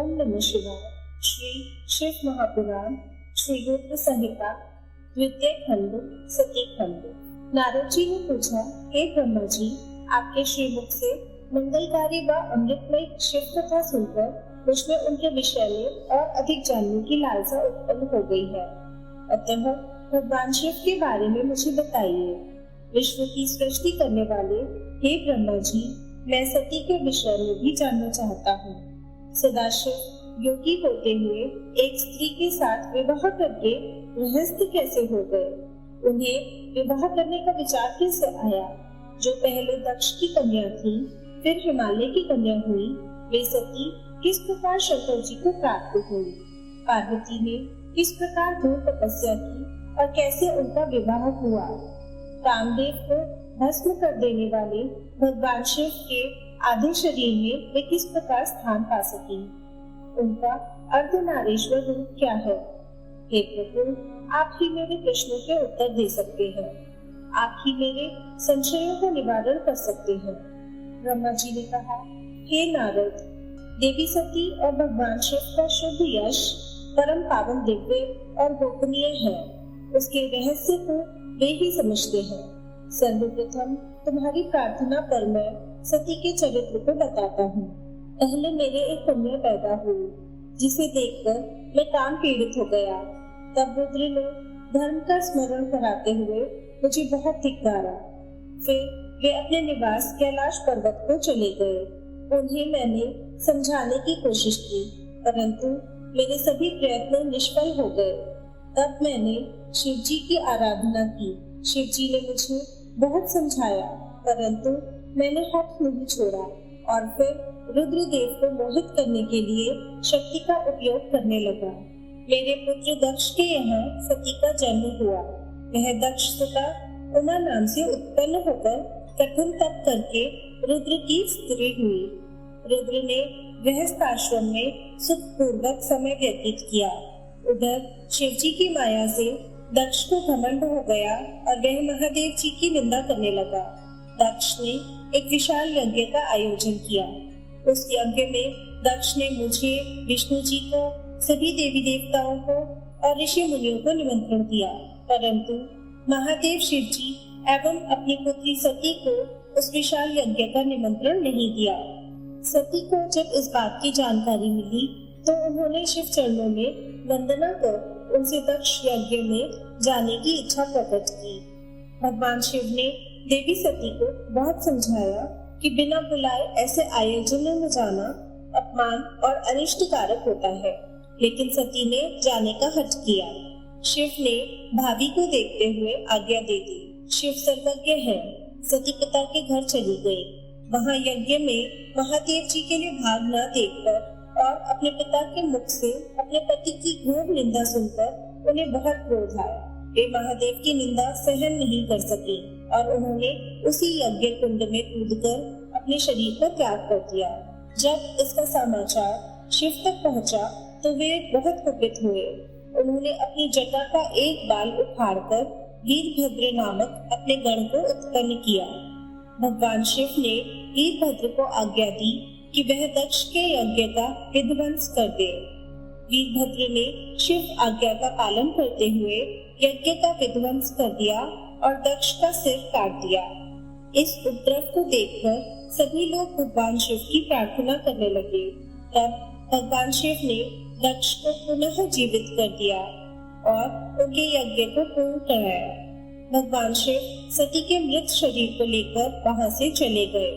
ओम नमः शिवाय। श्री शिव महापुराण श्री रुद्र संहिता द्वितीय खंड सती खंड। नारद जी ने पूछा, हे ब्रह्मा जी, आपके श्रीमुख से मंगलकारी व अमृतमय शिव कथा सुनकर मुझमें उनके विषय में और अधिक जानने की लालसा उत्पन्न हो गई है। अतः भगवान शिव के बारे में मुझे बताइए। विश्व की सृष्टि करने वाले हे ब्रह्मा जी, मैं सती के विषय में भी जानना चाहता हूँ। सदाशिव योगी होते हुए एक स्त्री के साथ विवाह करके गृहस्थ कैसे हो गए? उन्हें विवाह करने का विचार कैसे आया? जो पहले दक्ष की कन्या थी, फिर हिमालय की कन्या हुई, वे सती किस प्रकार शंकर जी को प्राप्त हुई? पार्वती ने किस प्रकार घोर तपस्या की और कैसे उनका विवाह हुआ? कामदेव को भस्म कर देने वाले भगवान शिव के आधे शरीर में वे किस प्रकार स्थान पा सके? उनका अर्धनारीश्वर रूप क्या है? हे प्रभु, आप ही मेरे प्रश्नों के उत्तर दे सकते हैं। आप ही मेरे संशयों का निवारण कर सकते हैं। ब्रह्मा जी ने कहा, हे नारद, देवी सती और भगवान शिव का शुद्ध यश परम पावन, दिव्य और गोपनीय है। उसके रहस्य को वे ही समझते हैं। सर्वप्रथम तुम्हारी प्रार्थना पर मैं सती के चरित्र को बताता हूँ। पहले मेरे एक कन्या पैदा हुई, जिसे देखकर मैं काम पीड़ित हो गया। तब रुद्र ने धर्म का स्मरण कराते हुए मुझे बहुत धिक्कारा। फिर वे अपने निवास कैलाश पर्वत को चले गए। उन्हें मैंने समझाने की कोशिश की, परंतु मेरे सभी प्रयत्न निष्फल हो गए। तब मैंने शिव जी की आराधना की। शिव जी ने मुझे बहुत समझाया, परंतु मैंने हठ नहीं छोड़ा और फिर रुद्रदेव को मोहित करने के लिए शक्ति का उपयोग करने लगा। मेरे पुत्र दक्ष के यहाँ सती का जन्म हुआ। वह दक्ष सुता उमा नाम से उत्पन्न होकर कठिन तप करके रुद्र की स्त्री हुई। रुद्र ने गृहस्थ आश्रम में सुखपूर्वक समय व्यतीत किया। उधर शिव जी की माया से दक्ष को घमंड हो गया और वह महादेव जी की निंदा करने लगा। दक्ष ने एक विशाल यज्ञ का आयोजन किया। उस यज्ञ में दक्ष ने मुझे, विष्णु जी को, सभी देवी देवताओं को और ऋषि मुनियों को निमंत्रण दिया, परंतु महादेव शिव जी एवं अपनी पुत्री सती को उस विशाल यज्ञ का निमंत्रण नहीं दिया। सती को जब इस बात की जानकारी मिली तो उन्होंने शिव चरणों में वंदना कर उनसे दक्ष यज्ञ में जाने की इच्छा प्रकट की। भगवान शिव ने देवी सती को बहुत समझाया कि बिना बुलाए ऐसे आयोजनों में जाना अपमान और अनिष्ट कारक होता है, लेकिन सती ने जाने का हठ किया। शिव ने भाभी को देखते हुए आज्ञा दे दी। शिव सर्वज्ञ है। सती पिता के घर चली गई। वहाँ यज्ञ में महादेव जी के लिए भाग न देखकर और अपने पिता के मुख से अपने पति की घोर निंदा सुनकर उन्हें बहुत क्रोध आया। वे महादेव की निंदा सहन नहीं कर सके और उन्होंने उसी यज्ञ कुंड में कूदकर अपने शरीर का त्याग कर दिया। जब इसका समाचार शिव तक पहुंचा तो वे बहुत कुपित हुए। उन्होंने अपनी जटा का एक बाल उखाड़कर वीरभद्र नामक अपने गण को उत्पन्न किया। भगवान शिव ने वीरभद्र को आज्ञा दी कि वह दक्ष के यज्ञ का विध्वंस कर दे। वीरभद्र ने शिव आज्ञा का पालन करते हुए यज्ञ का विध्वंस कर दिया और दक्ष का सिर काट दिया। इस उपद्रव को देखकर सभी लोग भगवान शिव की प्रार्थना करने लगे। तब भगवान शिव ने दक्ष को पुनः जीवित कर दिया और उनके यज्ञ को पूर्ण कराया। भगवान शिव सती के मृत शरीर को लेकर वहां से चले गए।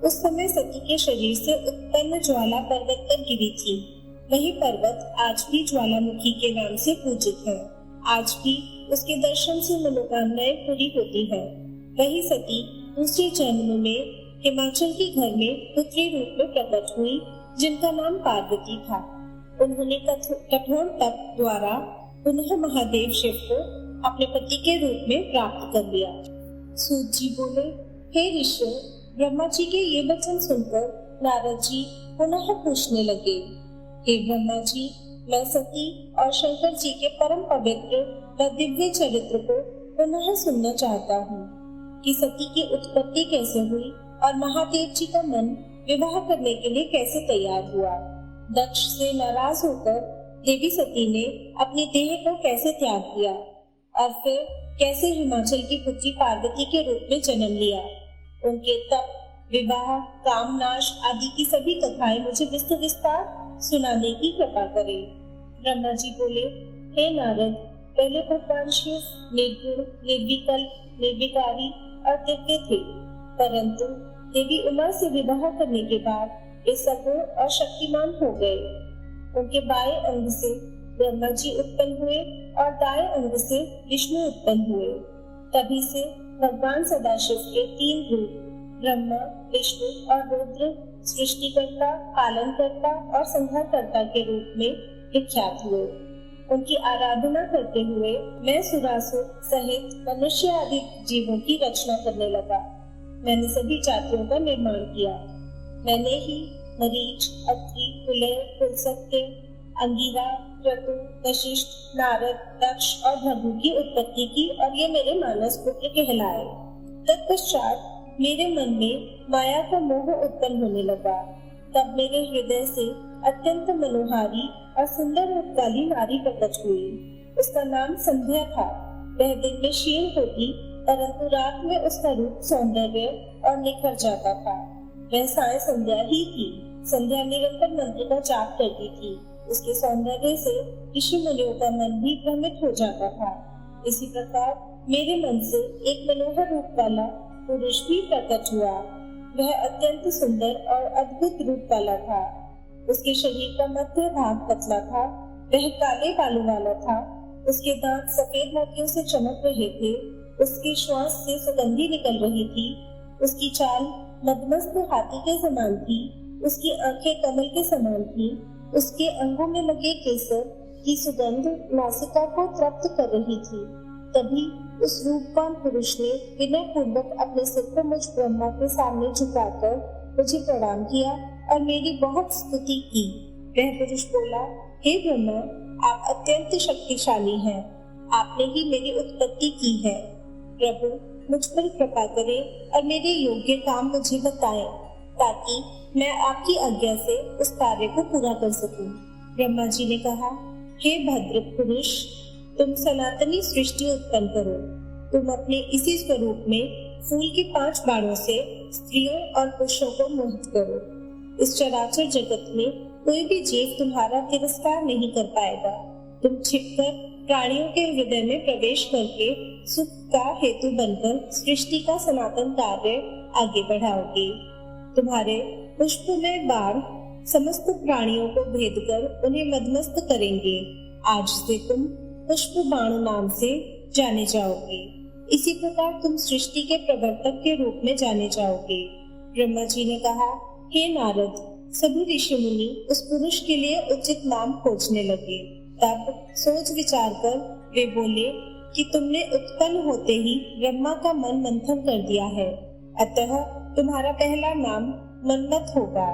उस समय सती के शरीर से उत्पन्न ज्वाला पर्वत पर गिरी थी। वही पर्वत आज भी ज्वालामुखी के नाम से पूजित है। आज भी उसके दर्शन से मनोकामनाएं पूरी होती है। वही सती दूसरे जन्म में हिमाचल के घर में पुत्री रूप में प्रकट हुई, जिनका नाम पार्वती था। उन्होंने कठोर तप द्वारा पुनः महादेव शिव को अपने पति के रूप में प्राप्त कर लिया। सूत जी बोले, हे ऋषि, ब्रह्मा जी के ये वचन सुनकर नारद जी पुनः पूछने लगे, हे ब्रह्मा जी, मैं सती और शंकर जी के परम पवित्र व दिव्य चरित्र को पुनः सुनना चाहता हूँ कि सती की उत्पत्ति कैसे हुई और महादेव जी का मन विवाह करने के लिए कैसे तैयार हुआ। दक्ष से नाराज होकर देवी सती ने अपनी देह को कैसे त्याग दिया और फिर कैसे हिमाचल की पुत्री पार्वती के रूप में जन्म लिया। उनके तप, विवाह, कामनाश आदि की सभी कथाएं मुझे विस्तार सुनाने की कृपा करें। ब्रह्मा जी बोले, हे नारद, पहले भगवान शिव निर्गुण, निर्विकल्प, निर्विकारी और दिव्य थे, परंतु देवी उमा से विवाह करने के बाद वे सगुण और शक्तिमान हो गए। उनके बाएं अंग से ब्रह्मा जी उत्पन्न हुए और दाएं अंग से विष्णु उत्पन्न हुए। तभी से भगवान सदाशिव के 3 रूप ब्रह्मा, विष्णु और रुद्र सृष्टिकर्ता, पालनकर्ता और संहारकर्ता के रूप में विख्यात हुए। उनकी आराधना करते हुए मैं सुरासुर सहित मनुष्य आदि जीवों की रचना करने लगा। मैंने सभी जातियों का निर्माण किया। मैंने ही मरीच, अत्रि, कुलेय, कुलसत्य, अंगिरा, क्रतु, वशिष्ठ, नारद, दक्ष और भृगु की उत्पत्ति की और ये मेरे मानस पुत्र कहलाए। तत्पश्चात मेरे मन में माया का मोह उत्पन्न होने लगा। तब मेरे हृदय से अत्यंत मनोहारी और सुंदर रूप वाली नारी प्रकट हुई। उसका नाम संध्या था। वह दिन में क्षीण होती, परंतु रात में उसका रूप सौंदर्य और निखर जाता था। वह साय संध्या ही थी। संध्या निरंतर मंत्र का जाप करती थी। उसके सौंदर्य से ऋषि मुनियों का मन भी भ्रमित हो जाता था। इसी प्रकार मेरे मन से एक मनोहर रूप वाला पुरुष भी प्रकट हुआ। वह अत्यंत सुंदर और अद्भुत रूप वाला था। उसके शरीर का मध्य भाग पतला था। वह काले बालों वाला था। उसके दांत सफेद मोतियों से चमक रहे थे। उसके श्वास से सुगंधी निकल रही थी। उसकी चाल मदमस्त हाथी के समान थी। उसकी आंखें कमल के समान थी। उसके अंगों में लगे केसर की सुगंध नासिका को तृप्त कर रही थी। तभी उस रूपवान पुरुष ने विनय पूर्वक अपने सिर को मुझ ब्रह्मा के सामने झुकाकर मुझे प्रणाम किया और मेरी बहुत स्तुति की। वह पुरुष बोला, हे ब्रह्मा, आप अत्यंत शक्तिशाली हैं। आपने ही मेरी उत्पत्ति की है। प्रभु, मुझ पर कृपा करें और मेरे योग्य काम मुझे बताएं, ताकि मैं आपकी आज्ञा से उस कार्य को पूरा कर सकूं। ब्रह्मा जी ने कहा, हे भद्र पुरुष, तुम सनातनी सृष्टि उत्पन्न करो। तुम अपने इसी स्वरूप में फूल के 5 बाणों से स्त्रियों और पुरुषों को मोहित करो। इस चराचर जगत में कोई भी जीव तुम्हारा तिरस्कार नहीं कर पाएगा। तुम छिपकर प्राणियों के हृदय में प्रवेश करके सुख का हेतु बनकर सृष्टि का सनातन कार्य आगे बढ़ाओगे। तुम्हारे पुष्पमय बाण समस्त प्राणियों को भेद कर उन्हें मदमस्त करेंगे। आज से तुम पुष्प बाण नाम से जाने जाओगे। इसी प्रकार तुम सृष्टि के प्रवर्तक के रूप में जाने जाओगे। ब्रह्मा जी ने कहा, हे नारद, सभी ऋषि मुनि उस पुरुष के लिए उचित नाम खोजने लगे। तब सोच विचार कर वे बोले कि तुमने उत्पन्न होते ही ब्रह्मा का मन मंथन कर दिया है, अतः तुम्हारा पहला नाम मन्मथ होगा।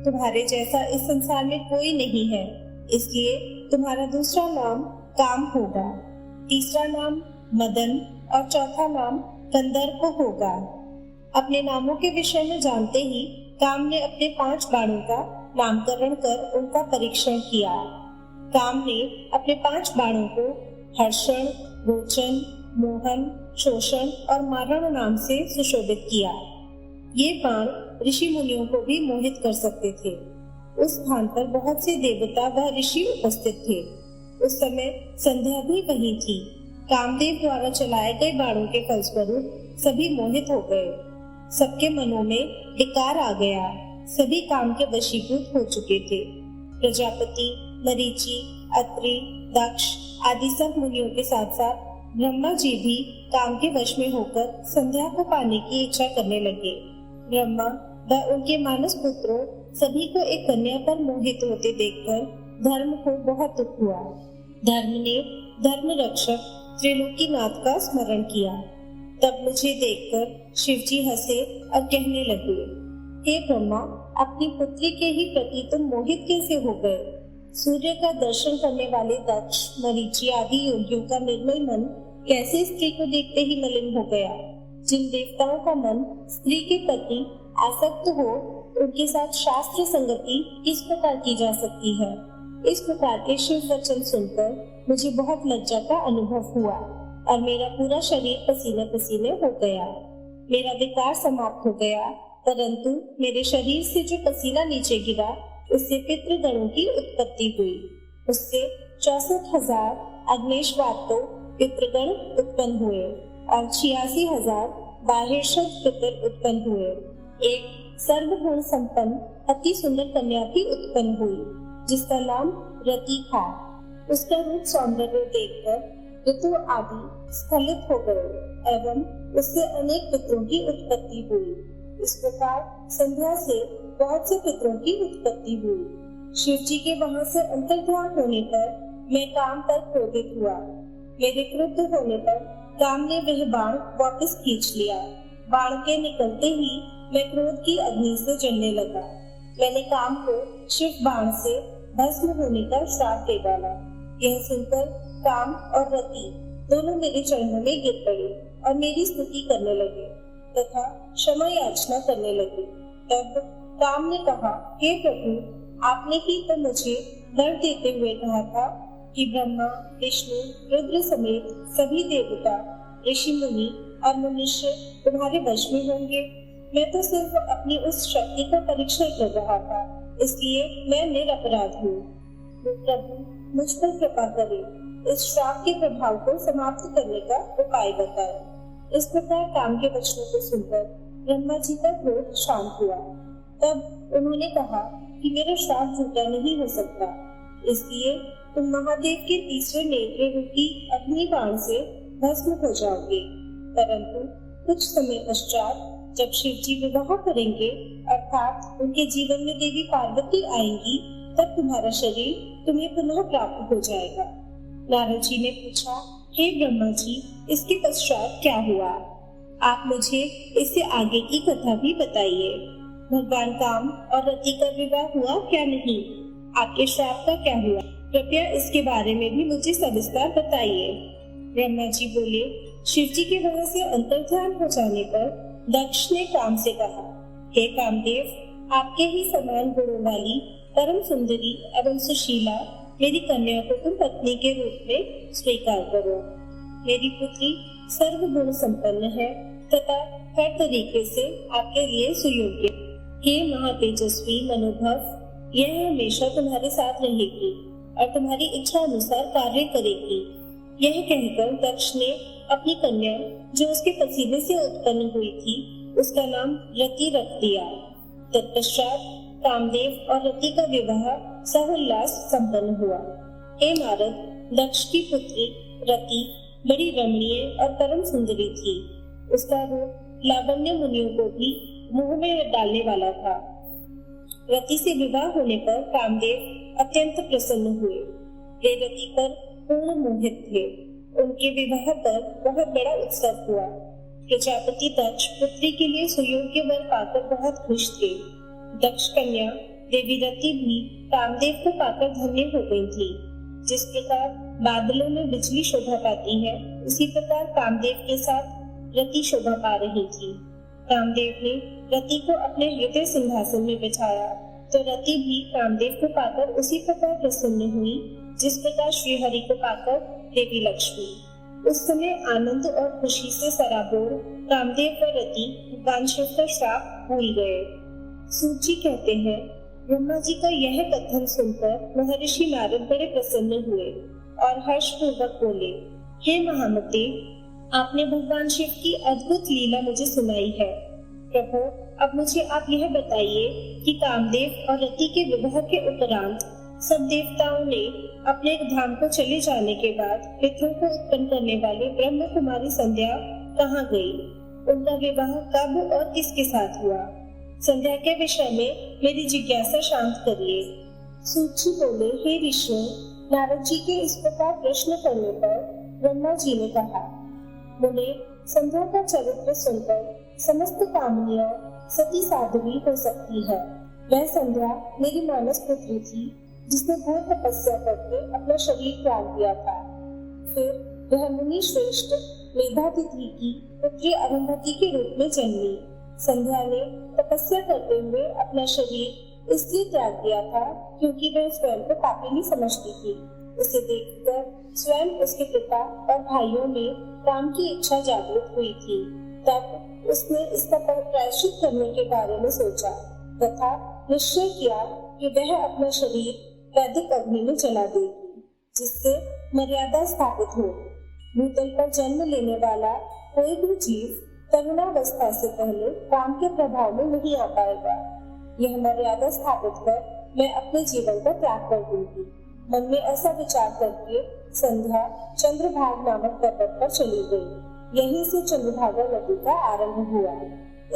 तुम्हारे जैसा इस संसार में कोई नहीं है, इसलिए तुम्हारा दूसरा नाम काम होगा, तीसरा नाम मदन और चौथा नाम कंदर्प होगा। अपने नामों के विषय में जानते ही काम ने अपने 5 बाणों का नामकरण कर उनका परीक्षण किया। काम ने अपने 5 बाणों को हर्षण, रोचन, मोहन, शोषण और मारण नाम से सुशोभित किया। ये बाण ऋषि मुनियों को भी मोहित कर सकते थे। उस स्थान पर बहुत से देवता व ऋषि उपस्थित थे। उस समय संध्या भी वही थी। कामदेव द्वारा चलाए गए बाणों के फलस्वरूप सभी मोहित हो गए। सबके मनों में विकार आ गया। सभी काम के वशीभूत हो चुके थे। प्रजापति, मरीचि, अत्रि, दक्ष आदि सब मुनियों के साथ साथ ब्रह्मा जी भी काम के वश में होकर संध्या को पाने की इच्छा करने लगे। ब्रह्मा व उनके मानस पुत्रों सभी को एक कन्या पर मोहित होते देखकर धर्म को बहुत दुख हुआ। धर्म ने धर्म रक्षक त्रिलोकीनाथ का स्मरण किया। तब मुझे देखकर शिवजी हंसे और कहने लगे, हे ब्रह्मा, अपनी पुत्री के ही प्रति तुम मोहित कैसे हो गए? सूर्य का दर्शन करने वाले दक्ष, मरीचि आदि योगियों का निर्मल मन कैसे स्त्री को देखते ही मलिन हो गया? जिन देवताओं का मन स्त्री के प्रति आसक्त हो उनके साथ शास्त्र संगति किस प्रकार की जा सकती है। इस प्रकार के शिव वचन सुनकर मुझे बहुत लज्जा का अनुभव हुआ और मेरा पूरा शरीर पसीने पसीने हो गया। मेरा विकार समाप्त हो गया, परंतु मेरे शरीर से जो पसीना नीचे गिरा उससे पितृगणों की उत्पत्ति हुई। उससे 64,000 अग्नेशवातो पितृगण उत्पन्न हुए और 86,000 बाहेशत पितर उत्पन्न हुए। एक सर्वगुण संपन्न अति सुंदर कन्या भी उत्पन्न हुई जिसका नाम रति था। उसका रूप सौंदर्य देखकर ऋतु आदि स्खलित हो गए एवं उससे अनेक पितरों की उत्पत्ति हुई। इस प्रकार संध्या से बहुत से पितरों की उत्पत्ति हुई। शिव जी के वहां से अंतर्ध्यान होने पर मैं काम पर क्रोधित हुआ। मेरे क्रुद्ध होने पर काम ने वह बाण वापस खींच लिया। बाण के निकलते ही मैं क्रोध की अग्नि से जलने लगा। मैंने काम को शिव बाण से भस्म होने का श्राप दे डाला। यह सुनकर काम और रति दोनों मेरे चरणों में गिर पड़े और मेरी स्तुति करने लगे तथा क्षमा याचना करने लगे। तब काम ने कहा, हे प्रभु, आपने ही तो मुझे वर देते हुए कहा था कि ब्रह्मा, विष्णु, रुद्र समेत सभी देवता, ऋषि मुनि और मनुष्य तुम्हारे वश में होंगे। मैं तो सिर्फ अपनी उस शक्ति का परीक्षण कर रहा था, इसलिए मैं निरपराध हूँ। प्रभु मुझ पर कृपा करें, इस श्राप के प्रभाव को समाप्त करने का उपाय बताएं। इस प्रकार काम के वचनों को सुनकर ब्रह्मा जी का क्रोध शांत हुआ। तब उन्होंने कहा कि मेरा श्राप झूठा नहीं हो सकता, इसलिए तुम महादेव के तीसरे नेत्र रूपी अग्नि बाण से भस्म हो जाओगे। परंतु कुछ समय पश्चात जब शिव जी विवाह करेंगे अर्थात उनके जीवन में देवी पार्वती आएंगी, तब तुम्हारा शरीर तुम्हें पुनः प्राप्त हो जाएगा। नारद जी ने पूछा, हे ब्रह्मा जी, इसके पश्चात क्या हुआ? आप मुझे इससे आगे की कथा भी बताइए। भगवान काम और रति का विवाह हुआ क्या नहीं? आपके श्राप का क्या हुआ? कृपया इसके बारे में भी मुझे सविस्तार बताइए। ब्रह्मा जी बोले, शिव जी के वहां से अंतर्ध्यान हो जाने पर दक्ष ने काम से कहा, हे कामदेव, आपके ही समान गुणों वाली परम सुंदरी एवं सुशीला मेरी कन्या को तुम पत्नी के रूप में स्वीकार करो। मेरी पुत्री सर्वगुण संपन्न है तथा हर तरीके से आपके लिए सुयोग्य। हे महातेजस्वी मनोभव, यह हमेशा तुम्हारे साथ रहेगी और तुम्हारी इच्छा अनुसार कार्य करेगी। यह कहकर दक्ष ने अपनी कन्या जो उसके पसीने से उत्पन्न हुई थी उसका नाम रति रख दिया। तत्पश्चात कामदेव और रति का विवाह सहोल्लास संपन्न हुआ। हे नारद, दक्ष की पुत्री रति बड़ी रमणीय और परम सुंदरी थी। उसका रूप लावण्य मुनियों को भी मुंह में डालने वाला था। रति से विवाह होने पर कामदेव अत्यंत प्रसन्न हुए। वे रति पर पूर्ण मोहित थे। उनके विवाह पर बहुत बड़ा उत्सव हुआ। प्रजापति दक्ष पुत्री के लिए सुयोग्य वर पाकर बहुत खुश थे। दक्ष कन्या देवी रति भी कामदेव को पाकर धन्य हो गई थी। जिस प्रकार बादलों में बिजली शोभा पाती है, उसी प्रकार कामदेव के साथ रति शोभा पा रही थी। कामदेव ने रति को अपने हृदय सिंहासन में बिठाया तो रति भी कामदेव को पाकर उसी प्रकार प्रसन्न हुई जिस प्रकार श्रीहरि को पाकर देवी लक्ष्मी। उस समय आनंद और खुशी से सराबोर कामदेव व रति भगवान शिव का श्राप भूल गए। सूत जी कहते हैं, ब्रह्मा जी का यह कथन सुनकर महर्षि नारद बड़े प्रसन्न हुए और हर्ष पूर्वक बोले, हे महामते, आपने भगवान शिव की अद्भुत लीला मुझे सुनाई है। प्रभु, अब मुझे आप यह बताइए कि कामदेव और रति के विवाह के उपरांत सब देवताओं ने अपने धाम को चले जाने के बाद पितरों को उत्पन्न करने वाले ब्रह्म कुमारी संध्या कहाँ गई? उनका विवाह कब और किसके साथ हुआ? संध्या के विषय में मेरी जिज्ञासा शांत करिए। सूत जी बोले, हे ऋषियों, नारद जी के इस प्रकार प्रश्न करने पर ब्रह्मा जी ने कहा, मुने, संध्या का चरित्र सुनकर समस्त कामनियां सती साध्वी हो सकती है। वह संध्या मेरी मानस पुत्री थी जिसने घोर तपस्या करके अपना शरीर त्याग दिया था। फिर वह मुनि श्रेष्ठ मेधातिथि की पुत्री अरुंधति के रूप में जन्मी। संध्या ने तपस्या करते हुए अपना शरीर इसलिए त्याग दिया था क्योंकि वह स्वयं को पापी नहीं समझती थी। उसे देखकर स्वयं उसके पिता और भाइयों में काम की इच्छा जागृत हुई थी। तब उसने इसका प्रायश्चित करने के बारे में सोचा तथा निश्चय किया कि वह अपना शरीर वैदिक अग्नि में जला देगी, जिससे मर्यादा स्थापित हो। भूतल पर जन्म लेने वाला कोई भी जीव तरुणावस्था से पहले काम के प्रभाव में नहीं आ पाएगा। यह मर्यादा स्थापित कर मैं अपने जीवन का त्याग कर दूंगी। मन में ऐसा विचार करके संध्या चंद्रभाग नामक पर्वत पर चली गई। यहीं से चंद्रभागा नदी का आरंभ हुआ।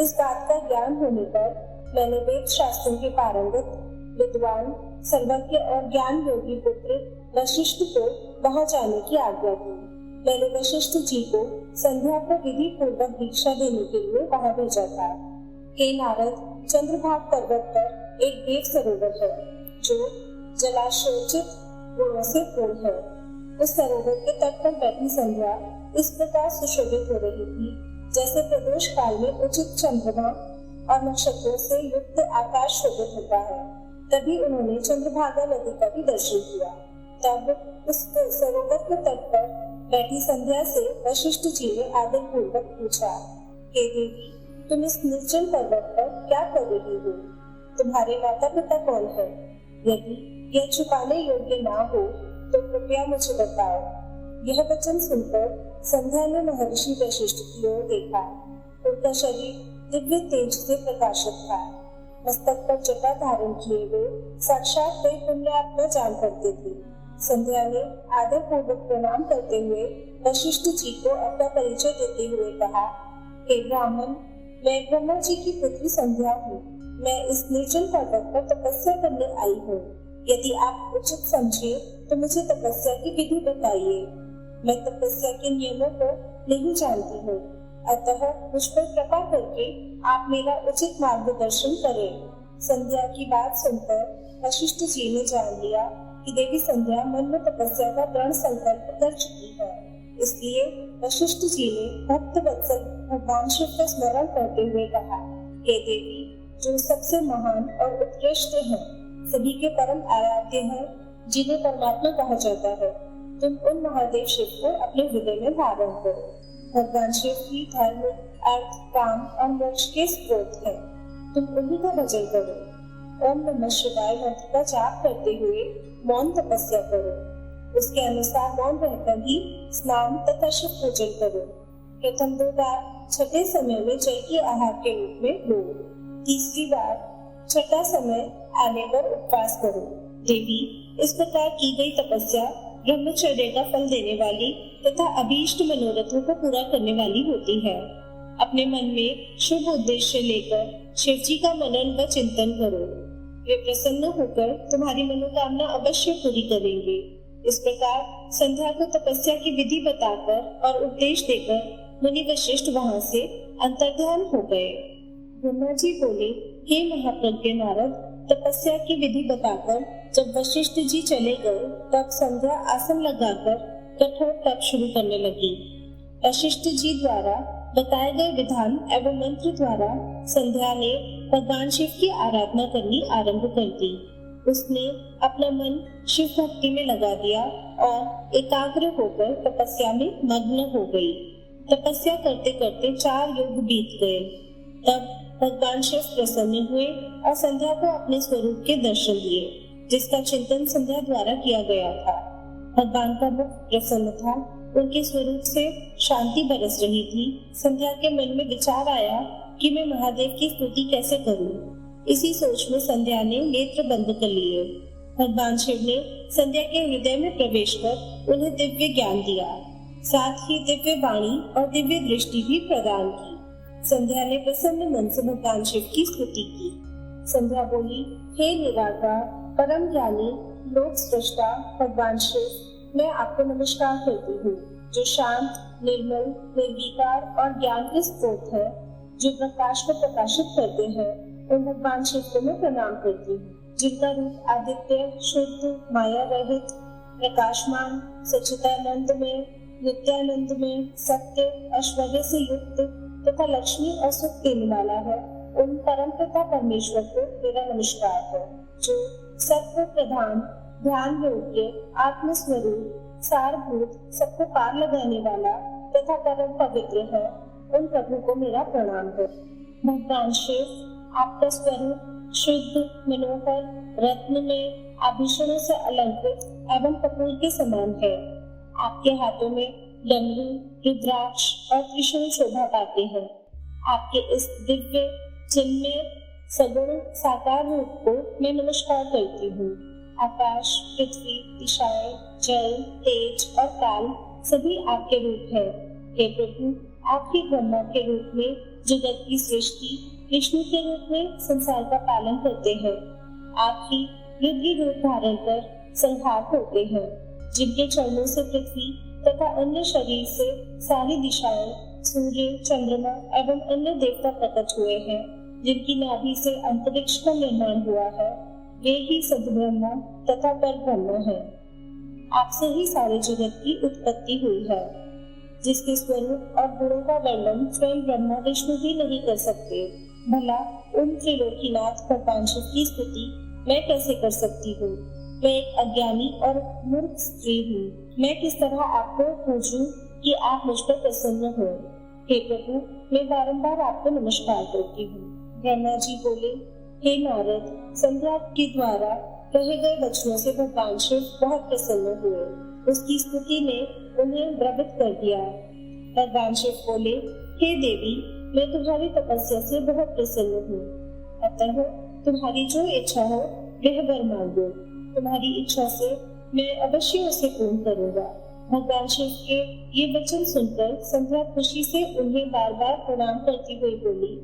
इस बात का ज्ञान होने पर मैंने वेद शास्त्रों के पारंगत विद्वान सर्वज्ञ और ज्ञान योगी पुत्र वशिष्ठ को वहां जाने की आज्ञा दी। मैंने वशिष्ठ जी को संध्या को विधि पूर्वक दीक्षा देने के लिए वहां भेजा था। हे नारद, चंद्रभाग पर्वत पर एक देव सरोवर है जो जलाशोचित गुणों से पूर्ण है। उस सरोवर के तट पर बैठी संध्या इस प्रकार सुशोभित हो रही थी जैसे प्रदोष काल में उचित चंद्रमा और नक्षत्रों से युक्त आकाश शोभित होता है। तभी उन्होंने चंद्रभागा नदी का भी दर्शन किया। तब उस सरोवर के तट पर बैठी संध्या से वशिष्ठ जी ने आदर पूर्वक पूछा, हे देवी, तुम इस निर्जन पर्वत पर क्या कर रही हो? तुम्हारे माता पिता कौन है? यदि यह छुपाने योग्य ना हो तो कृपया मुझे बताओ। यह वचन सुनकर संध्या ने महर्षि वशिष्ठ की ओर देखा। उनका शरीर दिव्य तेज से प्रकाशित था। मस्तक पर जटा धारण किए हुए साक्षात वे पुण्यात्मा जान करते थे। संध्या ने आदर पूर्वक प्रणाम करते हुए वशिष्ठ जी को अपना परिचय देते हुए कहा, हे ब्राह्मण, मैं ब्रह्मा जी की पुत्री संध्या हूँ। मैं इस निर्जन पर्वत पर तपस्या करने आई हूँ। यदि आप उचित समझे तो मुझे तपस्या की विधि बताइए। मैं तपस्या के नियमों को नहीं जानती हूँ, अतः मुझ पर कृपा करके आप मेरा उचित मार्गदर्शन करें। संध्या की बात सुनकर वशिष्ठ जी ने जान लिया कि देवी संध्या मन में तपस्या का दृढ़ संकल्प कर चुकी है। इसलिए वशिष्ठ जी ने भक्त वत्सल भगवान शिव का स्मरण करते हुए कहा, हे देवी, जो सबसे महान और उत्कृष्ट है, सभी के परम आराध्य है, जिन्हें परमात्मा कहा जाता है, तुम उन महादेव शिव को अपने हृदय में धारण करो। भगवान शिव ही धर्म, अर्थ, काम और मोक्ष के स्रोत है। तुम उन्हीं का भजन करो। ओम नमः शिवाय मंत्र का जाप करते हुए मौन तपस्या करो। उसके अनुसार मौन रहकर ही स्नान तथा शिव पूजन करो। प्रथम 2 बार छठे समय में जल के आहार के रूप में लो। तीसरी बार छठा समय आने पर उपवास करो। देवी, इस प्रकार की गई तपस्या ब्रह्मचर्य का फल देने वाली तथा अभीष्ट मनोरथों को पूरा करने वाली होती है। अपने मन में शुभ उद्देश्य लेकर शिव जी का मनन व चिंतन करो। वे प्रसन्न होकर तुम्हारी मनोकामना अवश्य पूरी करेंगे। इस प्रकार संध्या को तपस्या की विधि बताकर और उपदेश देकर मुनि वशिष्ठ वहां से अंतर्ध्यान हो गए। ब्रह्मा जी बोले, हे महाप्रज्ञ नारद, तपस्या की विधि बताकर जब वशिष्ठ जी चले गए तब संध्या आसन लगाकर कठोर तप शुरू करने लगी। वशिष्ठ जी द्वारा बताए गए विधान एवं मंत्र द्वारा संध्या ने भगवान शिव की आराधना करनी आरंभ कर दी। उसने अपना मन शिव भक्ति में लगा दिया और एकाग्र होकर तपस्या में मग्न हो गई। तपस्या करते करते 4 युग बीत गए। तब भगवान शिव प्रसन्न हुए और संध्या को अपने स्वरूप के दर्शन दिए, जिसका चिंतन संध्या द्वारा किया गया था। भगवान का मुख प्रसन्न था, उनके स्वरूप से शांति बरस रही थी। संध्या के मन में विचार आया कि मैं महादेव की स्तुति कैसे करूं। इसी सोच में संध्या ने नेत्र बंद कर लिए। भगवान शिव ने संध्या के हृदय में प्रवेश कर उन्हें दिव्य ज्ञान दिया, साथ ही दिव्य वाणी और दिव्य दृष्टि भी प्रदान की। संध्या ने प्रसन्न मन से भगवान शिव की स्तुति की। संध्या बोली, हे निराकार परम ज्ञानी लोक सृष्टा भगवान शिव, मैं आपको नमस्कार करती हूँ, जो शांत, निर्मल, निर्विकार और ज्ञान के स्रोत है, जो प्रकाश को प्रकाशित करते हैं। उन भगवान शिव को मैं प्रणाम करती हूँ, जिनका रूप आदित्य, शुद्ध, माया रहित, प्रकाशमान, सच्चिदानंद में, नित्यानंद में, सत्य, ऐश्वर्य से युक्त, तथा लक्ष्मी और सुख देने वाला है, उन परमपिता परमेश्वर को मेरा नमस्कार है, जो सत्व प्रधान, ध्यान योग्य, आत्मस्वरूप, सारभूत, सबको पार लगाने वाला तथा परम पवित्र है, उन प्रभु को मेरा प्रणाम है। भगवान शिव आपका स्वरूप शुद्ध, मनोहर, रत्न में आभूषणों से अलंकृत एवं कपूर के समान है। आपके हाथों में डमरू, रुद्राक्ष और त्रिशूल शोभा पाते हैं। आपके इस दिव्य चिन्मय सगुण साकार रूप को मैं नमस्कार करती हूँ। आकाश, पृथ्वी, दिशाएं, जल, तेज और काल सभी आपके रूप है। हे प्रभु, आप ही ब्रह्मा के रूप में जगत की सृष्टि, विष्णु के रूप में संसार का पालन करते हैं। आप ही रुद्र रूप धारण कर संहार होते हैं, जिनके चरणों से पृथ्वी तथा अन्य शरीर से सारी दिशाएं, सूर्य, चंद्रमा एवं अन्य देवता प्रकट हुए हैं। जिनकी नाभि से अंतरिक्ष का निर्माण हुआ है, वे ही सद्ब्रह्म तथा परब्रह्म है। आपसे ही सारे जगत की उत्पत्ति हुई है, जिसके स्वरूप और गुणों का वर्णन स्वयं ब्रह्मा विष्णु भी नहीं कर सकते। भला उन त्रिलोकीनाथ भगवान शिव की स्तुति मैं कैसे कर सकती हूँ? मैं एक अज्ञानी और मूर्ख स्त्री हूँ। मैं किस तरह आपको पूजूं कि आप मुझ पर प्रसन्न हो? हे प्रभु, मैं बारंबार आपको नमस्कार करती हूँ। ब्रह्मा जी बोले, हे नारद, संध्या के द्वारा कहे गए वचनों से भगवान शिव बहुत प्रसन्न हुए। उसकी स्तुति ने उन्हें द्रवित कर दिया। भगवान शिव बोले, हे देवी, मैं तुम्हारी तपस्या से बहुत प्रसन्न हूँ, अतः तुम्हारी जो इच्छा हो वह वर मांगो। तुम्हारी इच्छा से मैं अवश्य उसे पूर्ण करूँगा। भगवान शिव के ये वचन सुनकर संध्या खुशी से उन्हें बार बार प्रणाम करती हुई बोली,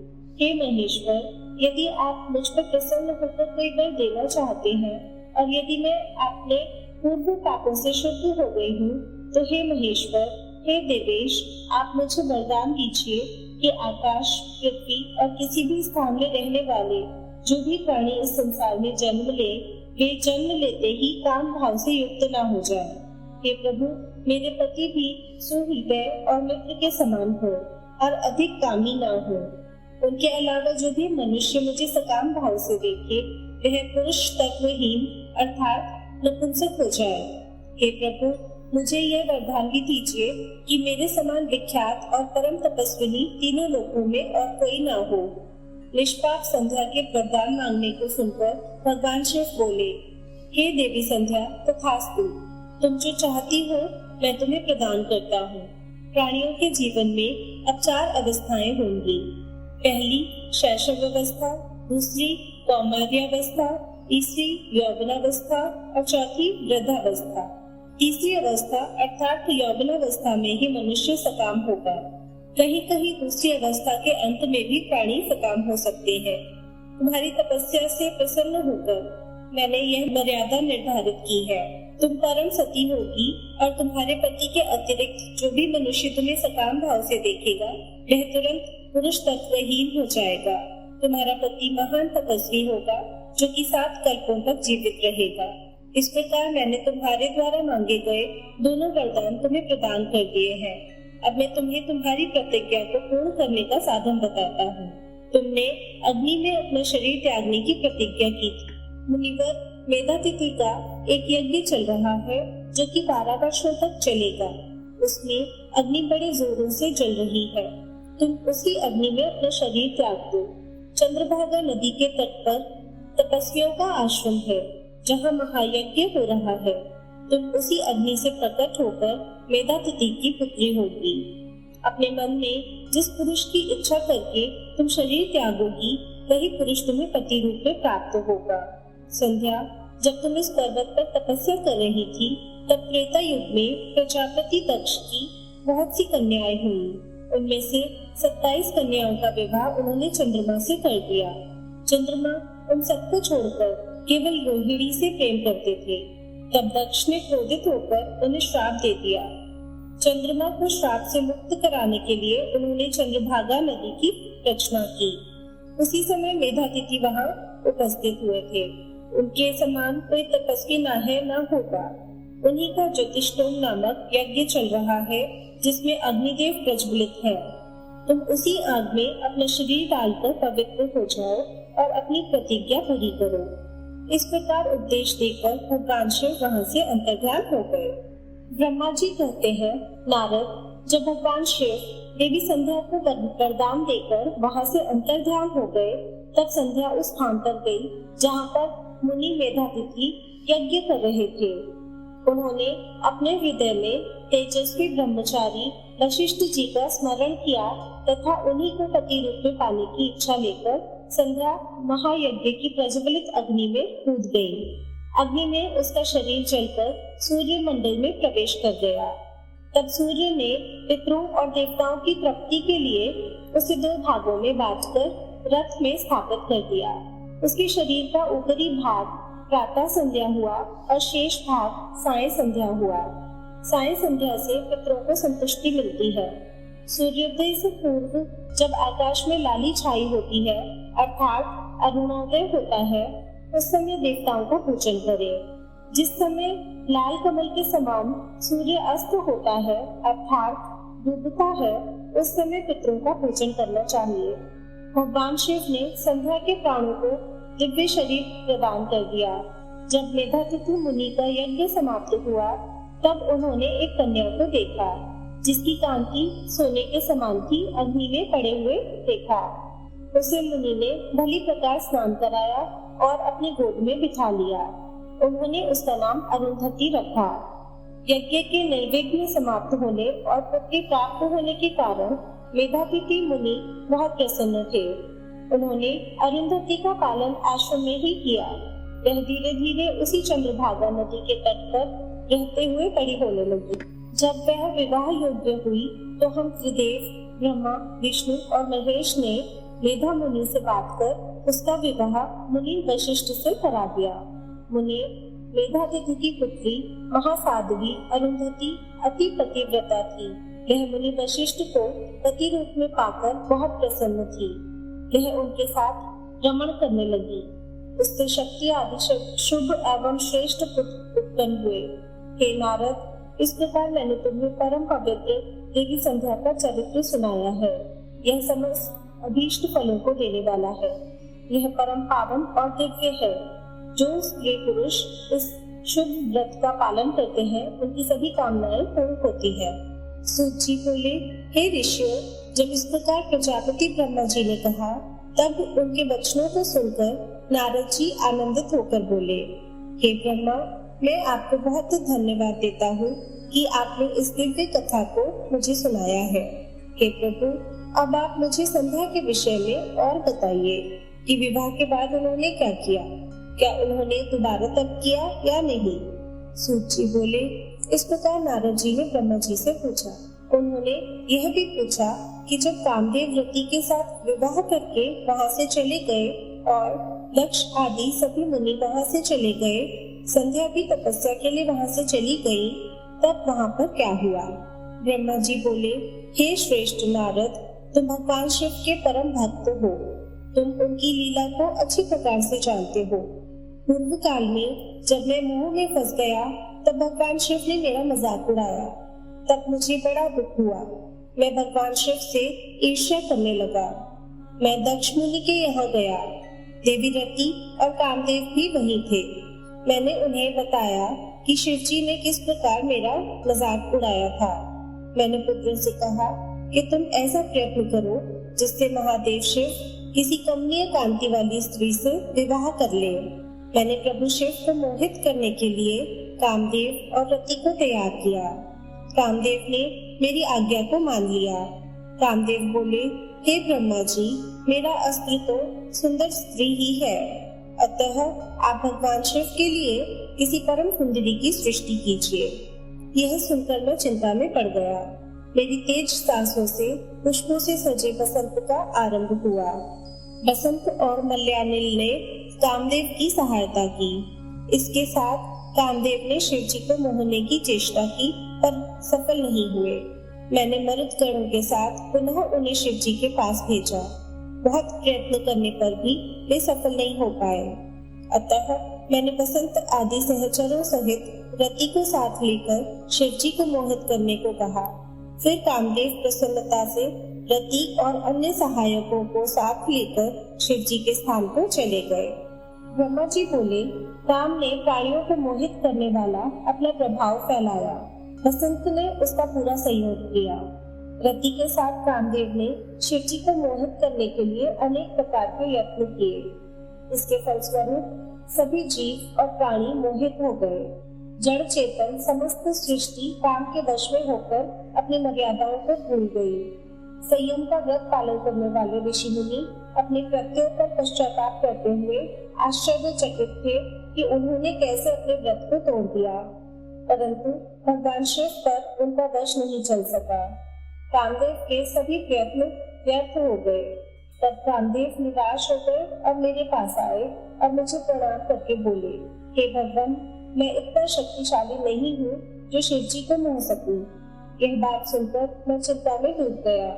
हे महेश्वर, यदि आप मुझ पर प्रसन्न होकर कोई वर देना चाहते हैं और यदि मैं अपने पूर्व पापों से शुद्ध हो गई हूँ, तो हे महेश्वर, हे देवेश, आप मुझे वरदान दीजिए कि आकाश, पृथ्वी और किसी भी स्थान में रहने वाले जो भी प्राणी इस संसार में जन्म ले, वे जन्म लेते ही काम भाव से युक्त ना हो जाए। हे प्रभु, मेरे पति भी सुहृदय और मित्र के समान हो और अधिक कामी ना हो। उनके अलावा जो भी मनुष्य मुझे सकाम भाव से देखे, वह पुरुष तत्वहीन अर्थात नपुंसक हो जाए। हे प्रभु, मुझे यह वरदान भी दीजिए कि मेरे समान विख्यात और परम तपस्विनी तीनों लोकों में और कोई ना हो। निष्पाप संध्या के वरदान मांगने को सुनकर भगवान शिव बोले, हे देवी संध्या, तथास्तु, तुम जो चाहती हो मैं तुम्हें प्रदान करता हूँ। प्राणियों के जीवन में अब 4 अवस्थाएं होंगी। पहली शैशव अवस्था, दूसरी कौमार्यावस्था, तीसरी यौवनावस्था और चौथी वृद्धावस्था। तीसरी अवस्था अर्थात यौवनावस्था में ही मनुष्य सकाम होगा। कहीं कहीं दूसरी अवस्था के अंत में भी प्राणी सकाम हो सकते हैं। तुम्हारी तपस्या से प्रसन्न होकर मैंने यह मर्यादा निर्धारित की है। तुम परम सती होगी और तुम्हारे पति के अतिरिक्त जो भी मनुष्य तुम्हें सकाम भाव से देखेगा, वह तुरंत पुरुष तत्वहीन हो जाएगा। तुम्हारा पति महान तपस्वी होगा, जो कि 7 कल्पों तक जीवित रहेगा। इस प्रकार मैंने तुम्हारे द्वारा मांगे गए दोनों वरदान तुम्हें प्रदान कर दिए हैं। अब मैं तुम्हें तुम्हारी प्रतिज्ञा को पूर्ण करने का साधन बताता हूँ। तुमने अग्नि में अपना शरीर त्यागने की प्रतिज्ञा की थी। मुनिवर, मेधातिथि का एक यज्ञ चल रहा है, जो कि 12 वर्षों तक चलेगा। उसमें अग्नि बड़े जोरों से जल रही है। तुम उसी अग्नि में अपना शरीर त्याग दो। चंद्रभागा नदी के तट पर तपस्वियों का आश्रम है, जहाँ महायज्ञ हो रहा है। तुम उसी अग्नि से प्रकट होकर मेधातिथि की पुत्री होगी। अपने मन में जिस पुरुष की इच्छा करके तुम शरीर त्यागोगी, वही पुरुष तुम्हें पति रूप में प्राप्त होगा। संध्या, जब तुम इस पर्वत पर तपस्या कर रही थी, तब त्रेता युग में प्रजापति दक्ष की बहुत सी कन्याएं हुई। उनमें से 27 कन्याओं का विवाह उन्होंने चंद्रमा से कर दिया। चंद्रमा उन सबको छोड़कर केवल रोहिणी से प्रेम करते थे। तब दक्ष ने क्रोधित होकर उन्हें श्राप दे दिया। चंद्रमा को श्राप से मुक्त कराने के लिए उन्होंने चंद्रभागा नदी की रचना की। उसी समय मेधातिथि वहां उपस्थित हुए थे। उनके समान कोई तपस्वी ना है ना होगा। उन्हीं का ज्योतिष्टोम नामक यज्ञ चल रहा है, जिसमें अग्निदेव प्रज्वलित है। तुम उसी आग में अपना शरीर डालकर पवित्र हो जाओ और अपनी प्रतिज्ञा पूरी करो। इस प्रकार उपदेश देकर भगवान शिव वहां से अंतर्ध्यान हो गए। ब्रह्मा जी कहते हैं, नारद, जब भगवान शिव देवी संध्या को वरदान देकर वहां से अंतर्ध्यान हो गए, तब संध्या उस स्थान पर गई जहाँ पर मुनि मेधातिथि यज्ञ कर रहे थे। उन्होंने अपने हृदय में तेजस्वी ब्रह्मचारी वशिष्ठ जी का स्मरण किया तथा उन्हीं को पति रूप में पाने की इच्छा लेकर संध्या महायज्ञ की प्रज्वलित अग्नि में कूद गई। अग्नि में उसका शरीर जलकर सूर्य मंडल में प्रवेश कर गया। तब सूर्य ने पितरों और देवताओं की तृप्ति के लिए उसे 2 भागों में बांटकर रथ में स्थापित कर दिया। उसके शरीर का ऊपरी भाग प्रातः संध्या हुआ और शेष भाग साय संध्या हुआ। साय संध्या से पितरों को संतुष्टि मिलती है। सूर्योदय से पूर्व जब आकाश में लाली छाई होती है अर्थात अरुणोदय होता है, उस समय देवताओं का पूजन करें। जिस समय लाल कमल के समान सूर्य अस्त होता है अर्थात डूबता है, उस समय पितरों का पूजन करना चाहिए। भगवान शिव ने संध्या के प्राणों को दिव्य शरीर प्रदान कर दिया। जब मेधातिथि मुनि का यज्ञ समाप्त हुआ, तब उन्होंने एक कन्या को देखा जिसकी कांति सोने के समान थी। अग्नि में पड़े हुए देखा। उसे मुनि ने भली प्रकार स्नान कराया और अपनी गोद में बिठा लिया। उन्होंने उसका नाम अरुंधति रखा। यज्ञ के निर्विघ्न समाप्त होने और पुत्र प्राप्त होने के कारण मेधातिथि मुनि बहुत प्रसन्न थे। उन्होंने अरुंधति का पालन आश्रम में ही किया। वह धीरे धीरे उसी चंद्रभागा नदी के तट पर रहते हुए बड़ी होने लगी। जब वह विवाह योग्य हुई तो हम त्रिदेव ब्रह्मा, विष्णु और महेश ने मेधा मुनि से बात कर उसका विवाह मुनि वशिष्ठ से करा दिया। मुनि मेधातिथि की पुत्री महासाध्वी अरुंधति अति पतिव्रता थी। वह मुनि वशिष्ठ को पति रूप में पाकर बहुत प्रसन्न थी। वह उनके साथ रमण करने लगी। उससे शक्ति आदि शुभ एवं श्रेष्ठ पुत्र उत्पन्न हुए। हे नारद, इस प्रकार मैंने तुम्हें परम पवित्र देवी संध्या का चरित्र सुनाया है। यह समस्त अभीष्ट फलों को देने वाला है। यह परम पावन और दिव्य है। जो स्त्री पुरुष इस शुभ व्रत का पालन करते हैं, उनकी सभी कामनाएं पूर्ण होती है। सूत जी बोले, हे ऋषियों, जब इस प्रकार प्रजापति ब्रह्मा जी ने कहा, तब उनके वचनों को सुनकर नारद जी आनंदित होकर बोले, हे ब्रह्मा, मैं आपको बहुत धन्यवाद देता हूँ कि आपने इस दिव्य कथा को मुझे सुनाया है। हे प्रभु, अब आप मुझे संध्या के विषय में और बताइए कि विवाह के बाद उन्होंने क्या किया। क्या उन्होंने दोबारा तप किया या नहीं? सूत जी बोले, इस प्रकार नारद जी ने ब्रह्मा जी से पूछा। उन्होंने यह भी पूछा कि जब कामदेव रति के साथ विवाह करके वहां से चले गए और दक्ष आदि सभी मुनि वहां से चले गए, संध्या भी तपस्या के लिए वहां से चली गई, तब वहां पर क्या हुआ? ब्रह्मा जी बोले, हे श्रेष्ठ नारद, तुम भगवान शिव के परम भक्त हो। तुम उनकी लीला को अच्छी प्रकार से जानते हो। पूर्व काल में जब मैं मोह में फंस गया, तब भगवान शिव ने मेरा मजाक उड़ाया। तब मुझे बड़ा दुख हुआ। मैं भगवान शिव से ईर्ष्या करने लगा। मैं दक्ष मुनि के यहाँ गया। देवी रति और कामदेव भी वहीं थे। मैंने उन्हें बताया कि शिव जी ने किस प्रकार मेरा मजाक उड़ाया था। मैंने पुत्रों से कहा कि तुम ऐसा प्रयत्न करो जिससे महादेव शिव किसी कमनीय कांति वाली स्त्री से विवाह कर ले। मैंने प्रभु शिव को मोहित करने के लिए कामदेव और रति को तैयार किया। कामदेव ने मेरी आज्ञा को मान लिया। कामदेव बोले, हे ब्रह्मा जी, मेरा अस्त्र तो सुंदर स्त्री ही है, अतः आप भगवान शिव के लिए किसी परम सुंदरी की सृष्टि कीजिए। यह सुनकर मैं चिंता में पड़ गया। मेरी तेज सांसों से पुष्पों से सजे बसंत का आरंभ हुआ। बसंत और मल्यानिल ने कामदेव की सहायता की। इसके साथ कामदेव ने शिव जी को मोहने की चेष्टा की, पर सफल नहीं हुए। मैंने मरुत गणों के साथ पुनः उन्हें शिव जी के पास भेजा। बहुत प्रयत्न करने पर भी वे सफल नहीं हो पाए। अतः मैंने बसंत आदि सहचरों सहित रति को साथ लेकर शिव जी को मोहित करने को कहा। फिर कामदेव प्रसन्नता से रति और अन्य सहायकों को साथ लेकर शिव जी के स्थान पर चले गए। ब्रह्मा जी बोले, काम ने प्राणियों को मोहित करने वाला अपना प्रभाव फैलाया। बसंत ने उसका पूरा सहयोग किया। रति के साथ कामदेव ने शिव जी को मोहित करने के लिए अनेक प्रकार के यत्न किए। इसके फलस्वरूप सभी जीव और प्राणी मोहित हो गए। जड़ चेतन समस्त सृष्टि काम के वश में होकर अपनी मर्यादाओं को भूल गई। संयम का व्रत पालन करने वाले ऋषि मुनि अपने कृत्यों पर पश्चाताप करते हुए आश्चर्यचकित थे कि उन्होंने कैसे अपने व्रत को तोड़ दिया, परंतु भगवान शिव पर उनका वश नहीं चल सका। कामदेव के सभी प्रयत्न व्यर्थ हो गए। तब कामदेव निराश हो गए और मेरे पास आए और मुझे प्रणाम करके बोले, हे भगवान, मैं इतना शक्तिशाली नहीं हूँ जो शिव जी को मोह सकूं। यह बात सुनकर मैं चिंता में डूब गया।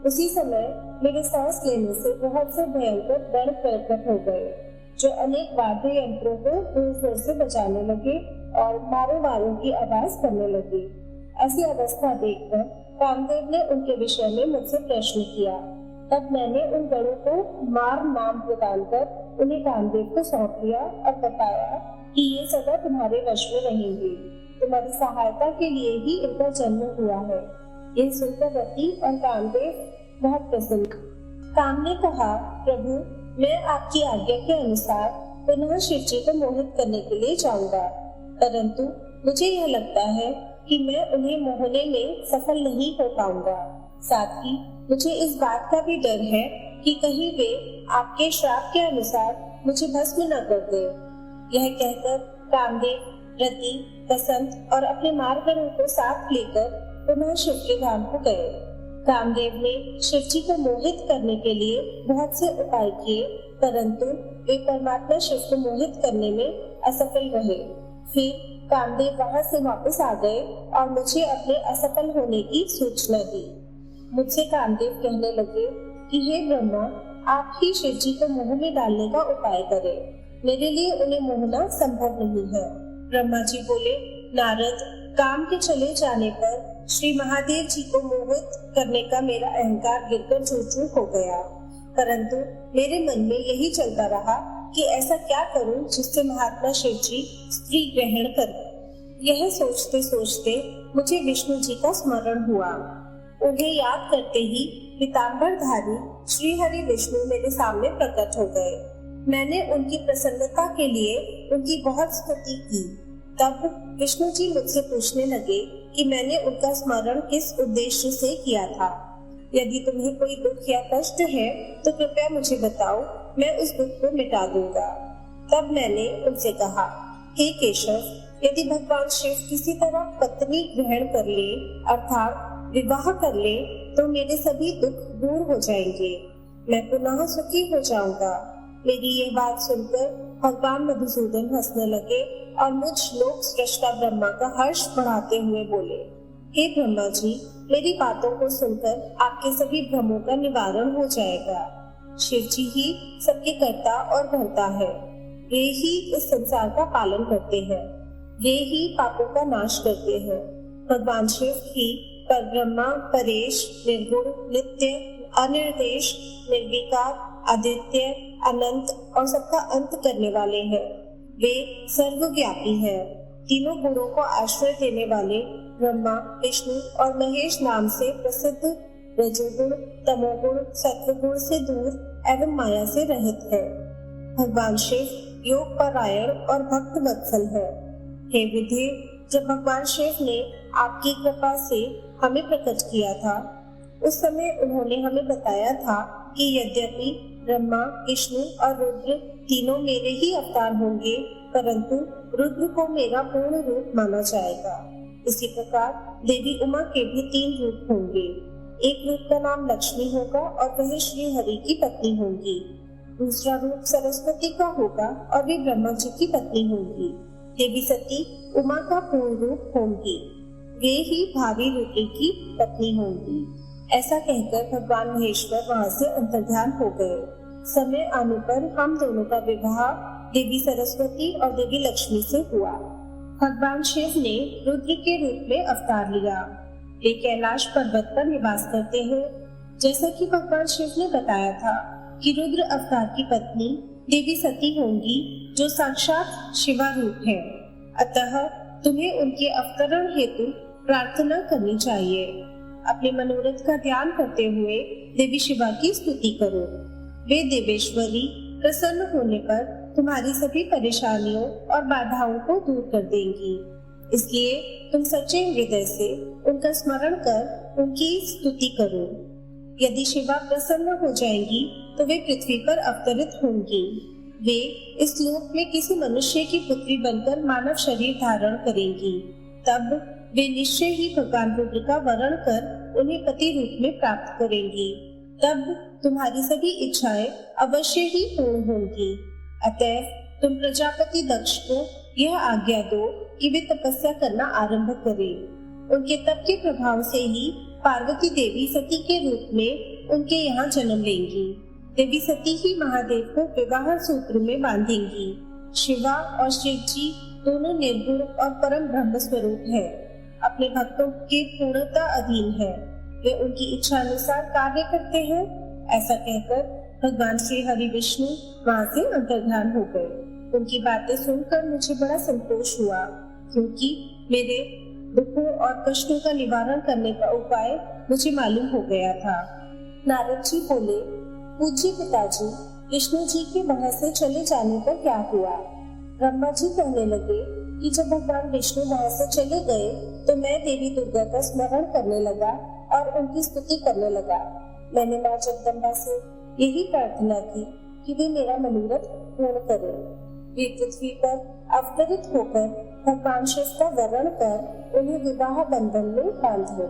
उसी समय मेरे सांस लेने से बहुत से भयंकर गण प्रकट हो गए, जो अनेक वाद्य यंत्रों को जोर जोर से बजाने लगे और मारो मारो की आवाज करने लगे। ऐसी अवस्था देखकर कामदेव ने उनके विषय में मुझसे प्रश्न किया। तब मैंने उन गणों को मार नाम प्रदान कर उन्हें कामदेव को सौंप दिया और बताया कि ये सदा तुम्हारे वश में रहेंगे। तुम्हारी सहायता के लिए ही इनका जन्म हुआ है। यह सुनकर रति और कामदेव बहुत प्रसन्न। काम ने कहा, प्रभु, मैं आपकी आज्ञा के अनुसार पुनः शिव जी को मोहित करने के लिए जाऊंगा, परंतु मुझे यह लगता है कि मैं उन्हें मोहने में सफल नहीं हो पाऊंगा। साथ ही मुझे इस बात का भी डर है कि कहीं वे आपके श्राप के अनुसार मुझे भस्म न कर दे। यह कहकर कामदेव, रति, बसंत और अपने मारगणों को साथ लेकर पुनः शिव के धाम को गए। कामदेव ने शिव जी को मोहित करने के लिए बहुत से उपाय किए, परंतु वे परमात्मा शिव को मोहित करने में असफल रहे। फिर कामदेव वहां से वापस आ गए और मुझे अपने असफल होने की सूचना दी। मुझसे कामदेव कहने लगे कि हे ब्रह्मा, आप ही शिव जी को मोह में डालने का उपाय करें। मेरे लिए उन्हें मोहना संभव नहीं है। ब्रह्मा जी बोले, नारद, काम के चले जाने पर श्री महादेव जी को मोहित करने का मेरा अहंकार गिरकर चूर-चूर हो गया, परंतु मेरे मन में यही चलता रहा कि ऐसा क्या करूं जिससे महात्मा शिव जी स्त्री ग्रहण करें। यह सोचते सोचते मुझे विष्णु जी का स्मरण हुआ। उन्हें याद करते ही पीतांबरधारी श्री हरि विष्णु मेरे सामने प्रकट हो गए। मैंने उनकी प्रसन्नता के लिए उनकी बहुत स्तुति की। तब विष्णु जी मुझसे पूछने लगे कि मैंने उनका स्मरण किस उद्देश्य से किया था। यदि तुम्हें कोई दुख या कष्ट है तो कृपया मुझे बताओ, मैं उस दुख को मिटा दूंगा। तब मैंने उनसे कहा, हे केशव, यदि भगवान शिव किसी तरह पत्नी ग्रहण कर ले अर्थात विवाह कर ले तो मेरे सभी दुख दूर हो जाएंगे, मैं पुनः सुखी हो जाऊंगा। मेरी ये बात सुनकर भगवान मधुसूदन हंसने लगे और मुझ लोक सृष्टा ब्रह्मा का हर्ष बढ़ाते हुए बोले, हे ब्रह्मा जी, मेरी बातों को सुनकर आपके सभी भ्रमों का निवारण हो जाएगा। शिव जी ही सबके कर्ता और भरता है। वे ही इस संसार का पालन करते हैं, वे ही पापों का नाश करते हैं। भगवान शिव ही परब्रह्मा, परेश, निर्गुण, नित्य, अनिर्देश, निर्विकार, आदित्य, अनंत और सबका अंत करने वाले हैं। वे सर्वव्यापी हैं। तीनों गुणों को आश्रय देने वाले ब्रह्मा, विष्णु और महेश नाम से प्रसिद्ध रजोगुण, तमोगुण, सत्वगुण से दूर एवं माया से रहित है। भगवान शिव योग परायण और भक्त वत्सल है। हे विधि, जब भगवान शिव ने आपकी कृपा से हमें प्रकट किया था, उस समय उन्होंने हमें बताया था कि यद्यपि ब्रह्मा, विष्णु और रुद्र तीनों मेरे ही अवतार होंगे, परंतु रुद्र को मेरा पूर्ण रूप माना जाएगा। इसी प्रकार देवी उमा के भी 3 रूप होंगे। एक रूप का नाम लक्ष्मी होगा और वह श्री हरि की पत्नी होंगी। दूसरा रूप सरस्वती का होगा और वे ब्रह्मा जी की पत्नी होंगी। देवी सती उमा का पूर्ण रूप होंगी, वे ही भावी रुद्र की पत्नी होंगी। ऐसा कहकर भगवान महेश्वर वहां से अंतर्ध्यान हो गए। समय आने पर हम दोनों का विवाह देवी सरस्वती और देवी लक्ष्मी से हुआ। भगवान शिव ने रुद्र के रूप में अवतार लिया। वे कैलाश पर्वत पर निवास करते हैं। जैसा कि भगवान शिव ने बताया था कि रुद्र अवतार की पत्नी देवी सती होंगी, जो साक्षात शिवा रूप है। अतः तुम्हें उनके अवतरण हेतु प्रार्थना करनी चाहिए। अपने मनोरथ का ध्यान करते हुए देवी शिवा की स्तुति करो। वे देवेश्वरी प्रसन्न होने पर तुम्हारी सभी परेशानियों और बाधाओं को दूर कर देंगी। इसलिए तुम सच्चे हृदय से उनका स्मरण कर उनकी स्तुति करो। यदि शिवा प्रसन्न हो जाएंगी तो वे पृथ्वी पर अवतरित होंगी। वे इस लोक में किसी मनुष्य की पुत्री बनकर मानव शरीर धारण करेंगी। तब वे निश्चय ही भगवान रुद्र का वरण कर उन्हें पति रूप में प्राप्त करेंगी। तब तुम्हारी सभी इच्छाएं अवश्य ही पूर्ण होंगी। अतः तुम प्रजापति दक्ष को यह आज्ञा दो कि वे तपस्या करना आरंभ करें। उनके तप के प्रभाव से ही पार्वती देवी सती के रूप में उनके यहाँ जन्म लेंगी। देवी सती ही महादेव को विवाह सूत्र में बांधेंगी। शिवा और शिव जी दोनों निर्गुण और परम ब्रह्म स्वरूप है, अपने भक्तों के पूर्णता अधीन है। वे उनकी इच्छा अनुसार कार्य करते हैं। ऐसा कहकर भगवान श्री हरि विष्णु वहाँ से अंतर्ध्यान हो गए। उनकी बातें सुनकर मुझे बड़ा संतोष हुआ, क्योंकि मेरे दुखों और कष्टों का निवारण करने का उपाय मुझे मालूम हो गया था। नारद जी बोले, पूज्य पिताजी, विष्णु जी के वहां से चले जाने पर क्या हुआ? ब्रह्मा जी कहने लगे कि जब भगवान विष्णु वहां से चले गए तो मैं देवी दुर्गा का स्मरण करने लगा और उनकी स्तुति करने लगा। मैंने माँ जगदम्बा से यही प्रार्थना की कि वे मेरा मनोरथ पूर्ण करें। वे पृथ्वी पर अवतरित होकर भगवान शिव का वरण कर उन्हें विवाह बंधन में बांधे।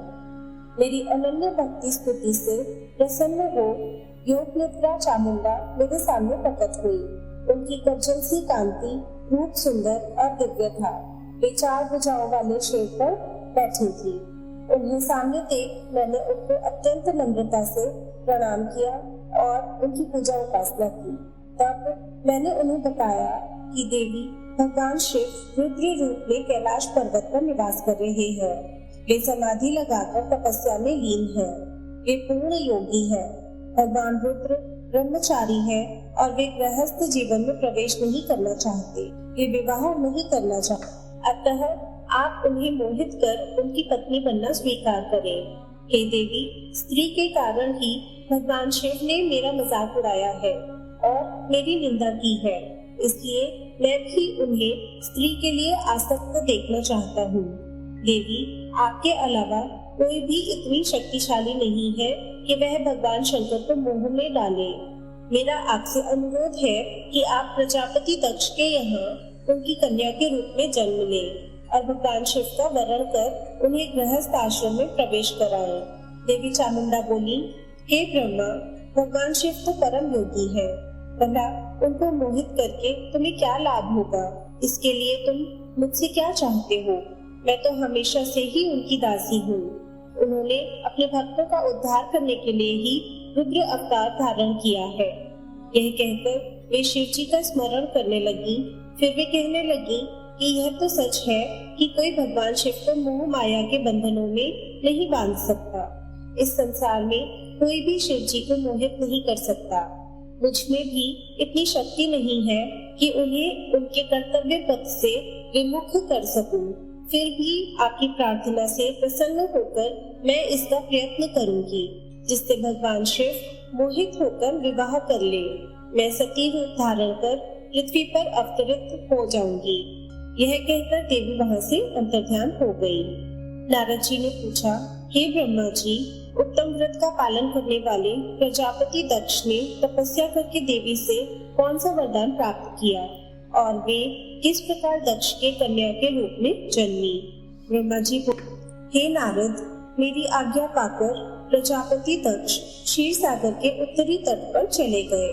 मेरी अनन्य भक्ति स्तुति से प्रसन्न हो योग निद्रा चामुंडा मेरे सामने प्रकट हुई। उनकी गज्जल सी कांति रूप सुंदर और दिव्य था। वे 4 भुजाओं वाले शेर पर बैठी थी। उन्हें सामने देख मैंने उनको अत्यंत नम्रता से प्रणाम किया और उनकी पूजा उपासना की। तब मैंने उन्हें बताया कि देवी भगवान शिव रुद्र रूप में कैलाश पर्वत पर निवास कर रहे हैं। वे समाधि लगाकर तपस्या में लीन हैं। वे पूर्ण योगी हैं। भगवान रुद्र ब्रह्मचारी है और वे गृहस्थ जीवन में प्रवेश नहीं करना चाहते। वे विवाह नहीं करना चाहते। अतः आप उन्हें मोहित कर उनकी पत्नी बनना स्वीकार करें। हे देवी, स्त्री के कारण ही भगवान शिव ने मेरा मजाक उड़ाया है और मेरी निंदा की है। इसलिए मैं भी उन्हें स्त्री के लिए आसक्त देखना चाहता हूँ। देवी, आपके अलावा कोई भी इतनी शक्तिशाली नहीं है कि वह भगवान शंकर को मोह में डाले। मेरा आपसे अनुरोध है कि आप प्रजापति दक्ष के यहाँ उनकी कन्या के रूप में जन्म लें और भगवान शिव का वरण कर उन्हें गृहस्थ आश्रम में प्रवेश कराएं। देवी चामुंडा बोली, हे ब्रह्मा, भगवान शिव तो परम योगी है। भला उनको मोहित करके तुम्हें क्या लाभ होगा? इसके लिए तुम मुझसे क्या चाहते हो? मैं तो हमेशा से ही उनकी दासी हूँ। उन्होंने अपने भक्तों का उद्धार करने के लिए ही रुद्र अवतार धारण किया है। यह कहकर वे शिव जी का स्मरण करने लगी। फिर वे कहने लगी कि यह तो सच है कि कोई भगवान शिव को मोह माया के बंधनों में नहीं बांध सकता। इस संसार में कोई भी शिव जी को मोहित नहीं कर सकता। मुझ में भी इतनी शक्ति नहीं है कि उन्हें उनके कर्तव्य पथ से विमुख कर सकूं। फिर भी आपकी प्रार्थना से प्रसन्न होकर मैं इसका प्रयत्न करूंगी, जिससे भगवान शिव मोहित होकर विवाह कर ले। मैं सती रूप धारण कर पृथ्वी पर अवतरित हो जाऊंगी। यह कहकर देवी वहां से अंतर्ध्यान हो गई। नारद जी ने पूछा, हे ब्रह्मा जी, उत्तम व्रत का पालन करने वाले प्रजापति दक्ष ने तपस्या करके देवी से कौन सा वरदान प्राप्त किया और वे किस प्रकार दक्ष के कन्या के रूप में जन्मी? ब्रह्मा जी बोले, हे नारद, मेरी आज्ञा पाकर प्रजापति दक्ष क्षीर सागर के उत्तरी तट पर चले गए।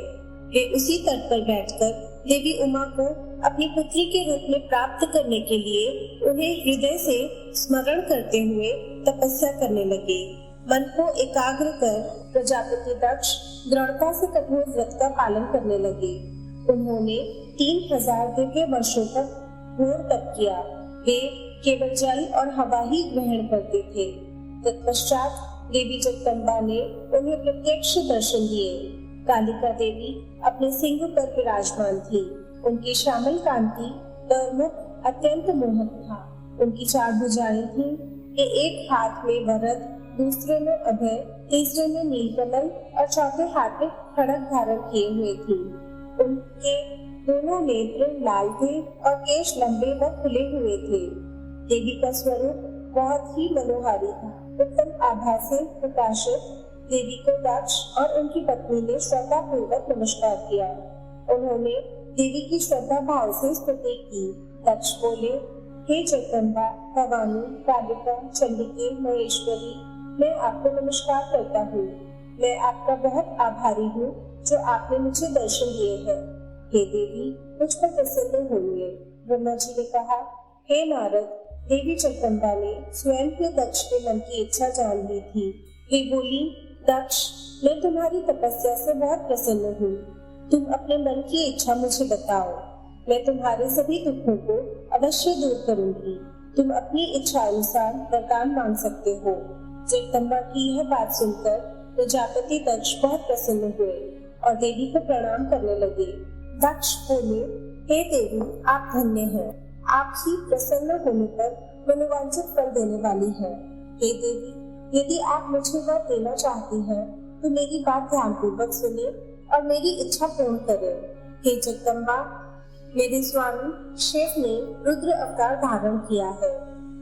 वे उसी तट पर बैठकर देवी उमा को अपनी पुत्री के रूप में प्राप्त करने के लिए उन्हें हृदय से स्मरण करते हुए तपस्या करने लगे। मन को एकाग्र कर प्रजापति दक्ष दृढ़ता से कठोर व्रत का पालन करने लगे। उन्होंने 3000 दिव्य वर्षों तक घोर तप किया। वे केवल जल और हवा ही ग्रहण करते थे। तत्पश्चात देवी जगदम्बा ने उन्हें प्रत्यक्ष दर्शन दिए। कालिका देवी अपने सिंह पर विराजमान थी। उनकी श्यामल कांति व मुख अत्यंत मोहक था। उनकी 4 भुजाएं थीं कि एक हाथ में वरद, दूसरे में अभय, तीसरे में नीलकमल और चौथे हाथ में खड़ग धारण किए हुए थी। उनके दोनों नेत्र लाल थे और केश लंबे व खुले हुए थे। देवी का स्वरूप बहुत ही मनोहारी था। उत्तम आभा से प्रकाशित देवी को दक्ष और उनकी पत्नी ने श्रद्धा पूर्वक नमस्कार किया। उन्होंने देवी की श्रद्धा भाव से स्तुति की। दक्ष बोले, हे जगदम्बा, भवानी, कालिका, चंडिके, महेश्वरी, मैं आपको नमस्कार करता हूँ। मैं आपका बहुत आभारी हूँ जो आपने मुझे दर्शन दिए हैं। हे देवी, मुझ पर प्रसन्न होइए। ब्रह्मा जी ने कहा, हे नारद, देवी जगदम्बा ने स्वयं के दक्ष के मन की इच्छा जान ली थी। वे बोली, दक्ष, मैं तुम्हारी तपस्या से बहुत प्रसन्न हूँ। तुम अपने मन की इच्छा मुझे बताओ। मैं तुम्हारे सभी दुखों को अवश्य दूर करूंगी। तुम अपनी इच्छा अनुसार वरदान मांग सकते हो। जगदम्बा की यह बात सुनकर प्रजापति दक्ष बहुत प्रसन्न हुए और देवी को प्रणाम करने लगे। दक्ष बोले, हे देवी, आप धन्य हैं। आप ही प्रसन्न होने पर मनोवांछित फल देने वाली है। हे देवी, यदि आप मुझे वर देना चाहती हैं, तो मेरी बात ध्यानपूर्वक सुने और मेरी इच्छा पूर्ण करें। हे जगदम्बा, मेरे स्वामी शिव ने रुद्र अवतार धारण किया है,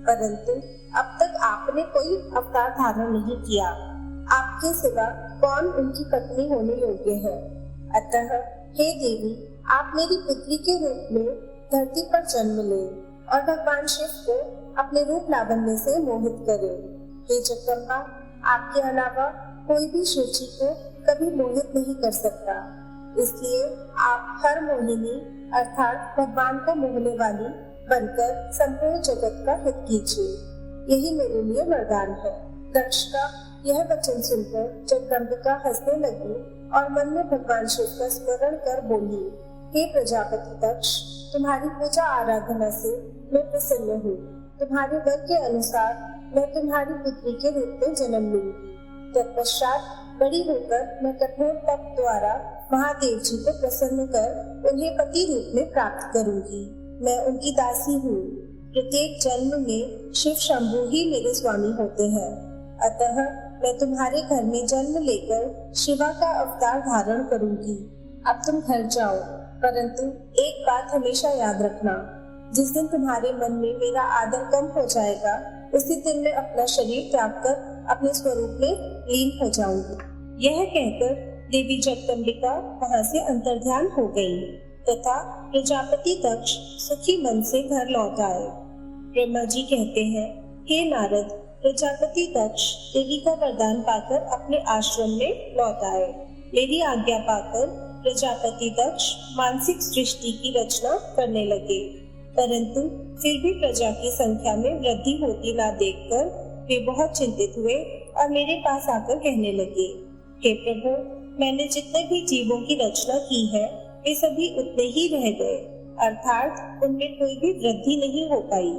परंतु अब तक आपने कोई अवतार धारण नहीं किया। आपके सिवा कौन उनकी पत्नी होने योग्य है? अतः हे देवी, आप मेरी पुत्री के रूप में धरती पर जन्म लें और भगवान शिव को अपने रूप लावण्य से मोहित करें। हे जगदम्बा, आपके अलावा कोई भी शिव जी को कभी मोहित नहीं कर सकता। इसलिए आप हर मोहिनी अर्थात भगवान को मोहने वाली बनकर संपूर्ण जगत का हित कीजिए। यही मेरे लिए वरदान है। दक्ष का यह वचन सुनकर जगदम्बिका हंसने लगी और मन में भगवान शिव का स्मरण कर बोली, हे प्रजापति दक्ष, तुम्हारी पूजा आराधना से मैं प्रसन्न हूँ। तुम्हारे वर के अनुसार मैं तुम्हारी पुत्री के रूप में जन्म लूंगी। तत्पश्चात बड़ी होकर मैं कठोर तप द्वारा महादेव जी को प्रसन्न कर उन्हें पति रूप में प्राप्त करूंगी। मैं उनकी दासी हूँ। प्रत्येक जन्म में शिव शंभु ही मेरे स्वामी होते हैं। अतः मैं तुम्हारे घर में जन्म लेकर शिवा का अवतार धारण करूंगी। अब तुम घर जाओ, परंतु एक बात हमेशा याद रखना, जिस दिन तुम्हारे मन में मेरा आदर कम हो जाएगा, उसी दिन मैं अपना शरीर त्याग कर अपने स्वरूप में लीन हो जाऊंगी। यह कहकर देवी जगदम्बिका वहां से अंतर्ध्यान हो गई तथा प्रजापति दक्ष सुखी मन से घर लौट आए। ब्रह्मा जी कहते हैं, हे नारद, प्रजापति दक्ष देवी का वरदान पाकर अपने आश्रम में लौट आए। मेरी आज्ञा पाकर प्रजापति दक्ष मानसिक सृष्टि की रचना करने लगे, परंतु फिर भी प्रजा की संख्या में वृद्धि होती ना देखकर वे बहुत चिंतित हुए और मेरे पास आकर कहने लगे, हे प्रभु, मैंने जितने भी जीवों की रचना की है वे सभी उतने ही रह गए, अर्थात उनमें कोई भी वृद्धि नहीं हो पाई।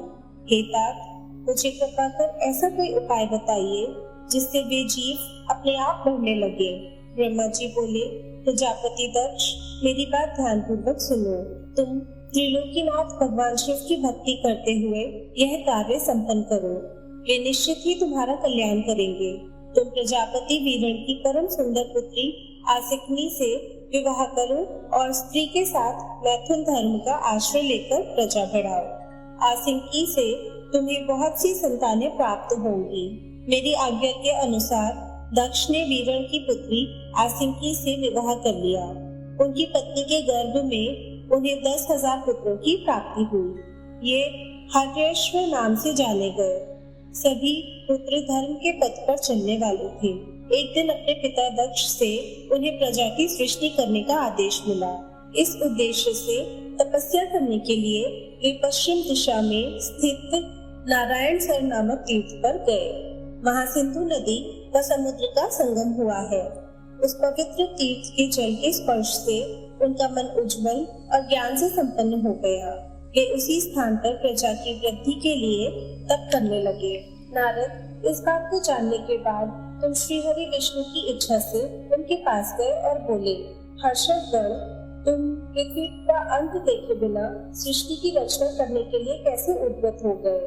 हे तात, मुझे कृपा कर ऐसा कोई उपाय बताइए जिससे वे जीव अपने आप बढ़ने लगे। ब्रह्मा जी बोले, प्रजापति दक्ष, मेरी बात ध्यान पूर्वक सुनो। तुम त्रिलोकीनाथ भगवान शिव की भक्ति करते हुए यह कार्य संपन्न करो। वे निश्चित ही तुम्हारा कल्याण करेंगे। तुम प्रजापति वीरण की परम सुंदर पुत्री आसिकनी से विवाह करो और स्त्री के साथ मैथुन धर्म का आश्रय लेकर प्रजा बढ़ाओ। आसिकी से तुम्हें बहुत सी संतानें प्राप्त होंगी। मेरी आज्ञा के अनुसार दक्ष ने वीरण की पुत्री आसिकी से विवाह कर लिया। उनकी पत्नी के गर्भ में उन्हें 10,000 पुत्रों की प्राप्ति हुई। ये हर्यश्व नाम से जाने गए। सभी पुत्र धर्म के पथ पर चलने वाले थे। एक दिन अपने पिता दक्ष से उन्हें प्रजा की सृष्टि करने का आदेश मिला। इस उद्देश्य से तपस्या करने के लिए वे पश्चिम दिशा में स्थित नारायण सर नामक तीर्थ पर गए। वहां सिंधु नदी व समुद्र का संगम हुआ है। उस पवित्र तीर्थ के जल के स्पर्श से उनका मन उज्जवल और ज्ञान से संपन्न हो गया। वे उसी स्थान पर प्रजा की वृद्धि के लिए तप करने लगे। नारद, इस बात को जानने के बाद तुम श्री हरि विष्णु की इच्छा से उनके पास गए और बोले, हर्षदगण, तुम पृथ्वी का अंत देखे बिना सृष्टि की रचना करने के लिए कैसे उद्यत हो गए?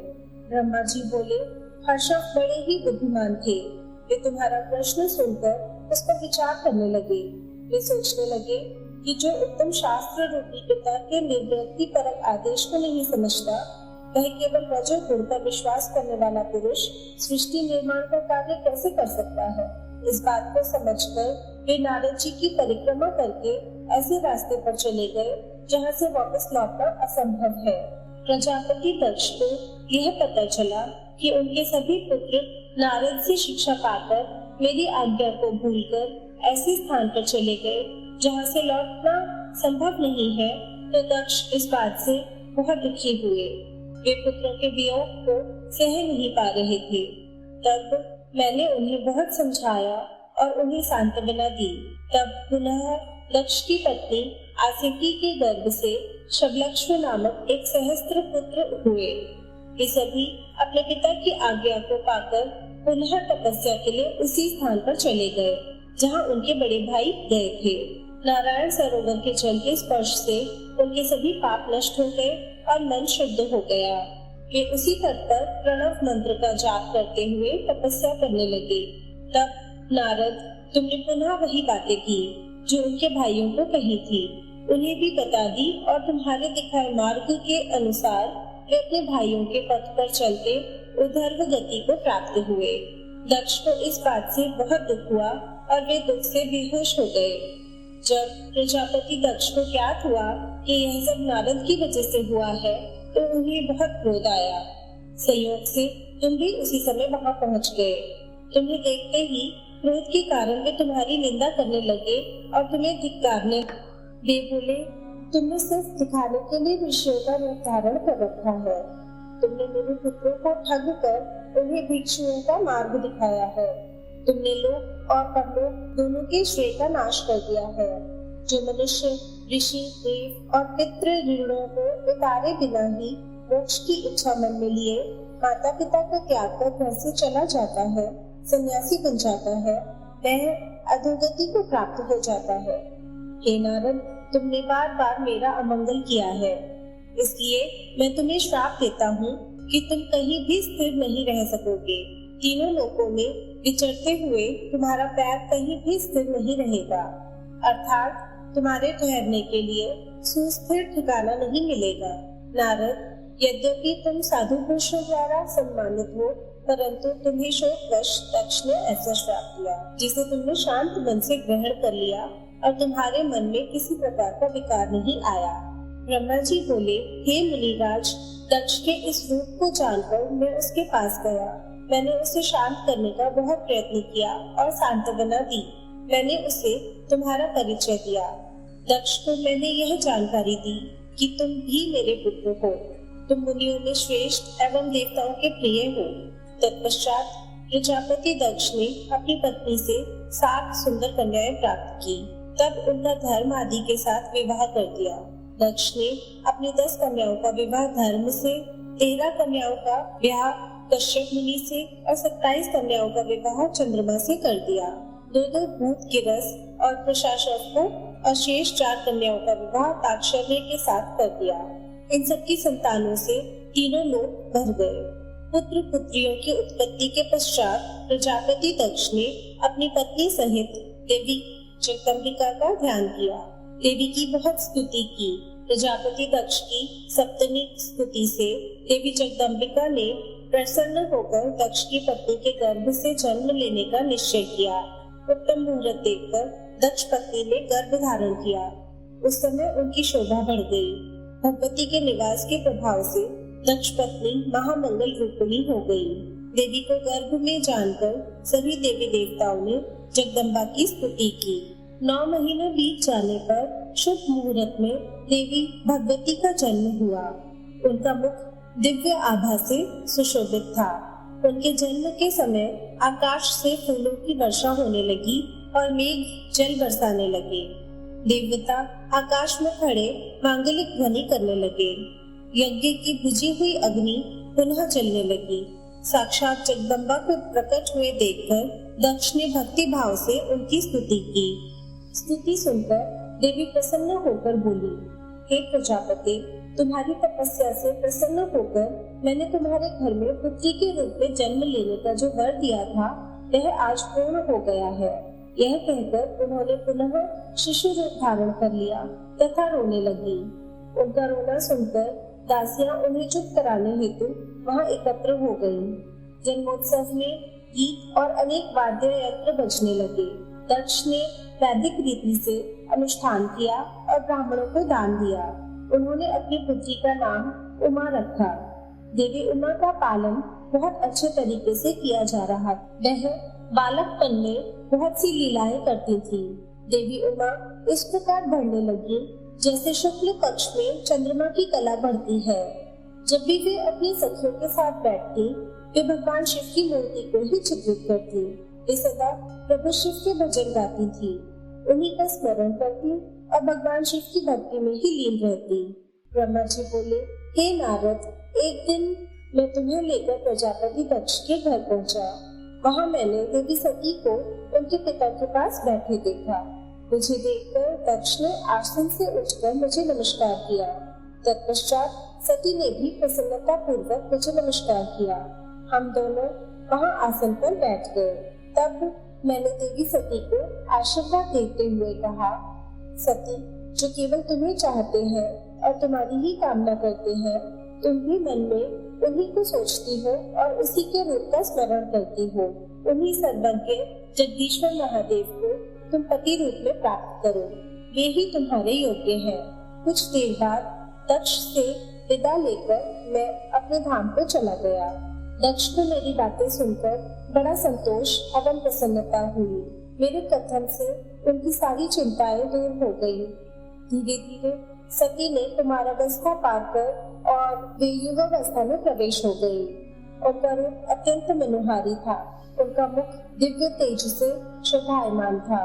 ब्रह्मा जी बोले, हर्षद बड़े ही बुद्धिमान थे। वे तुम्हारा प्रश्न सुनकर उस पर विचार करने लगे। वे सोचने लगे कि जो उत्तम शास्त्र रूपी पिता के निर्व्यक्ति परक आदेश को नहीं समझता, वह केवल रजो गुण पर विश्वास करने वाला पुरुष सृष्टि निर्माण का कार्य कैसे कर सकता है। इस बात को समझकर वे नारद जी की परिक्रमा करके ऐसे रास्ते पर चले गए जहाँ से वापस लौटना असंभव है। प्रजापति दक्ष को यह पता चला कि उनके सभी पुत्र नारद से शिक्षा पाकर मेरी आज्ञा को भूलकर ऐसे स्थान पर चले गए जहाँ से लौटना संभव नहीं है, तो दक्ष इस बात से बहुत दुखी हुए। वे पुत्रों के वियोग को सह नहीं पा रहे थे। तब मैंने उन्हें बहुत समझाया और उन्हें सांत्वना दी। तब पुनः दक्ष की पत्नी आसिकी के गर्भ से शबलक्ष्म नामक एक सहस्त्र पुत्र हुए। वे सभी अपने पिता की आज्ञा को पाकर पुनः तपस्या के लिए उसी स्थान पर चले गए जहाँ उनके बड़े भाई गए थे। नारायण सरोवर के जल के स्पर्श से उनके सभी पाप नष्ट हो गए और मन शुद्ध हो गया। वे उसी तट पर प्रणव मंत्र का जाप करते हुए तपस्या करने लगे। तब नारद, तुमने पुनः वही बातें की जो उनके भाइयों को कही थी, उन्हें भी बता दी और तुम्हारे दिखाए मार्ग के अनुसार वे अपने भाइयों के पथ पर चलते उधर्व गति को प्राप्त हुए। दक्ष को इस बात से बहुत दुख हुआ और वे दुख से बेहोश हो गए। जब प्रजापति दक्ष को ज्ञात हुआ कि यह सब नारद की वजह से हुआ है, तो उन्हें बहुत क्रोध आया। संयोग से तुम भी उसी समय वहां पहुंच गए। तुम्हें देखते ही क्रोध के कारण वे तुम्हारी निंदा करने लगे और तुम्हें धिक्कारने। वे बोले, तुमने सिर्फ दिखाने के लिए विषयों का रूप धारण कर रखा है। तुमने मेरे पुत्रों को ठग कर उन्हें भिक्षुओं का मार्ग दिखाया है। तुमने लोक और परलोक दोनों के श्रेय का नाश कर दिया है। जो मनुष्य ऋषि, देव और पितृ ऋणों को उतारे बिना ही मोक्ष की इच्छा मन में लिए माता पिता का त्याग कर घर से चला जाता है, सन्यासी बन जाता है, वह अधोगति को प्राप्त हो जाता है। हे नारद, तुमने बार बार मेरा अमंगल किया है, इसलिए मैं तुम्हें श्राप देता हूँ कि तुम कहीं भी स्थिर नहीं रह सकोगे। तीनों लोकों में विचरते हुए तुम्हारा पैर कहीं भी स्थिर नहीं रहेगा, अर्थात तुम्हारे ठहरने के लिए सुस्थिर ठिकाना नहीं मिलेगा। नारद, यद्यपि तुम साधु पुरुषों द्वारा सम्मानित हो, परंतु तुम्हें शोकवश दक्ष ने ऐसा श्राप दिया जिसे तुमने शांत मन से ग्रहण कर लिया और तुम्हारे मन में किसी प्रकार का विकार नहीं आया। ब्रह्मा जी बोले, हे मुनिराज, दक्ष के इस रूप को जानकर मैं उसके पास गया। मैंने उसे शांत करने का बहुत प्रयत्न किया और सांत्वना दी। मैंने उसे तुम्हारा परिचय दिया। दक्ष को मैंने यह जानकारी दी कि तुम भी मेरे पुत्र हो। तुम मुनियों में श्रेष्ठ एवं देवताओं के प्रिय हो। तत्पश्चात प्रजापति दक्ष ने अपनी पत्नी से 7 सुंदर कन्याएं प्राप्त की। तब उनका धर्म आदि के साथ विवाह कर दिया। दक्ष ने अपनी 10 कन्याओं का विवाह धर्म से, 13 कन्याओं का ब्याह कश्यप मुनि से और 27 कन्याओं का विवाह चंद्रमा से कर दिया। 2 भूत गिरस और प्रशासक को और शेष 4 कन्याओं का विवाह ताक्षर्य के साथ कर दिया। इन सबकी संतानों से तीनों लोग भर गए। पुत्र पुत्रियों की उत्पत्ति के पश्चात प्रजापति दक्ष ने अपनी पत्नी सहित देवी जगदम्बिका का ध्यान किया। देवी की बहुत स्तुति की। प्रजापति दक्ष की सप्तमी स्तुति से देवी जगदम्बिका ने प्रसन्न होकर दक्ष की पत्नी के गर्भ से जन्म लेने का निश्चय किया। उत्तम मुहूर्त देखकर दक्ष पत्नी ने गर्भ धारण किया। उस समय उनकी शोभा बढ़ गई। भगवती के निवास के प्रभाव से दक्ष पत्नी महामंगल रूपिणी हो गई। देवी को गर्भ में जानकर सभी देवी देवताओं ने जगदम्बा की स्तुति की। 9 महीने बीत जाने पर शुभ मुहूर्त में देवी भगवती का जन्म हुआ। उनका मुख दिव्य आभा से सुशोभित था। उनके जन्म के समय आकाश से फूलों की वर्षा होने लगी और मेघ जल बरसाने लगे। देवता आकाश में खड़े मांगलिक ध्वनि करने लगे। यज्ञ की बुझी हुई अग्नि पुनः जलने लगी। साक्षात जगदम्बा को प्रकट हुए देखकर दक्ष ने भक्ति भाव से उनकी स्तुति की। स्तुति सुनकर देवी प्रसन्न होकर बोली, हे प्रजापति, तुम्हारी तपस्या से प्रसन्न होकर मैंने तुम्हारे घर में पुत्री के रूप में जन्म लेने का जो वर दिया था वह आज पूर्ण हो गया है। यह कहकर उन्होंने पुनः शिशु रूप धारण कर लिया तथा रोने लगी। उनका रोना सुनकर दासियां उन्हें चुप कराने हेतु वहां एकत्र हो गईं। जन्मोत्सव में गीत और अनेक वाद्य यंत्र बजने लगे। दक्ष ने वैदिक रीति से अनुष्ठान किया और ब्राह्मणों को दान दिया। उन्होंने अपनी पुत्री का नाम उमा रखा। देवी उमा का पालन बहुत अच्छे तरीके से किया जा रहा। वह बालकपन में बहुत सी लीलाएं करती थी। देवी उमा इस प्रकार बढ़ने लगी जैसे शुक्ल पक्ष में चंद्रमा की कला बढ़ती है। जब भी वे अपनी सखियों के साथ बैठती, वे भगवान शिव की मूर्ति को ही चित्रित करती। वे सदा प्रभु शिव के भजन गाती थी, उन्हीं का स्मरण करती और भगवान शिव की भक्ति में ही लीन रहती। ब्रह्मा जी बोले, हे नारद, एक दिन मैं तुम्हें लेकर प्रजापति दक्ष के घर पहुंचा। वहां मैंने देवी सती को उनके पिता के पास बैठे देखा। मुझे देखकर दक्ष ने आसन से उठकर मुझे नमस्कार किया। तत्पश्चात सती ने भी प्रसन्नता पूर्वक मुझे नमस्कार किया। हम दोनों वहां आसन पर बैठ गए। तब मैंने देवी सती को आशीर्वाद देते हुए कहा, सती, जो केवल तुम्हें चाहते हैं और तुम्हारी ही कामना करते हैं, तुम भी मन में उन्हीं को सोचती हो और उसी के रूप का स्मरण करती हो। उन्हीं सर्वज्ञ जगदीश्वर महादेव को तुम पति रूप में प्राप्त करो, वे ही तुम्हारे योग्य हैं। कुछ देर बाद दक्ष से विदा लेकर मैं अपने धाम को चला गया। दक्ष को मेरी बातें सुनकर बड़ा संतोष एवं प्रसन्नता हुई। मेरे कथन से उनकी सारी चिंताएं दूर हो गई। धीरे धीरे सती ने कुमारावस्था पार कर और वे युवावस्था में प्रवेश हो गई। उनका रूप अत्यंत मनोहारी था। उनका मुख दिव्य तेज से शोभायमान था।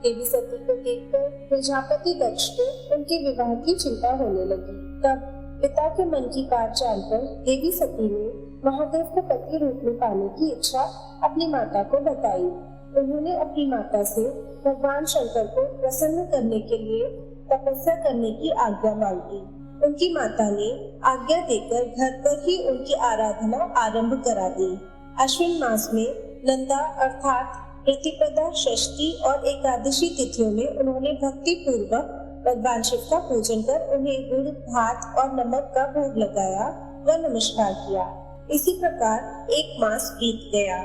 देवी सती को देखकर प्रजापति दक्ष को उनके विवाह की चिंता होने लगी। तब पिता के मन की बात जानकर देवी सती ने महादेव को पति रूप में पाने की इच्छा अपनी माता को बताई। उन्होंने अपनी माता से भगवान शंकर को प्रसन्न करने के लिए तपस्या करने की आज्ञा मांगी। उनकी माता ने आज्ञा देकर घर पर ही उनकी आराधना आरंभ करा दी। अश्विन मास में नंदा अर्थात प्रतिपदा, षष्ठी और एकादशी तिथियों में उन्होंने भक्ति पूर्वक भगवान शिव का पूजन कर उन्हें गुड़, भात और नमक का भोग लगाया व नमस्कार किया। इसी प्रकार एक मास बीत गया।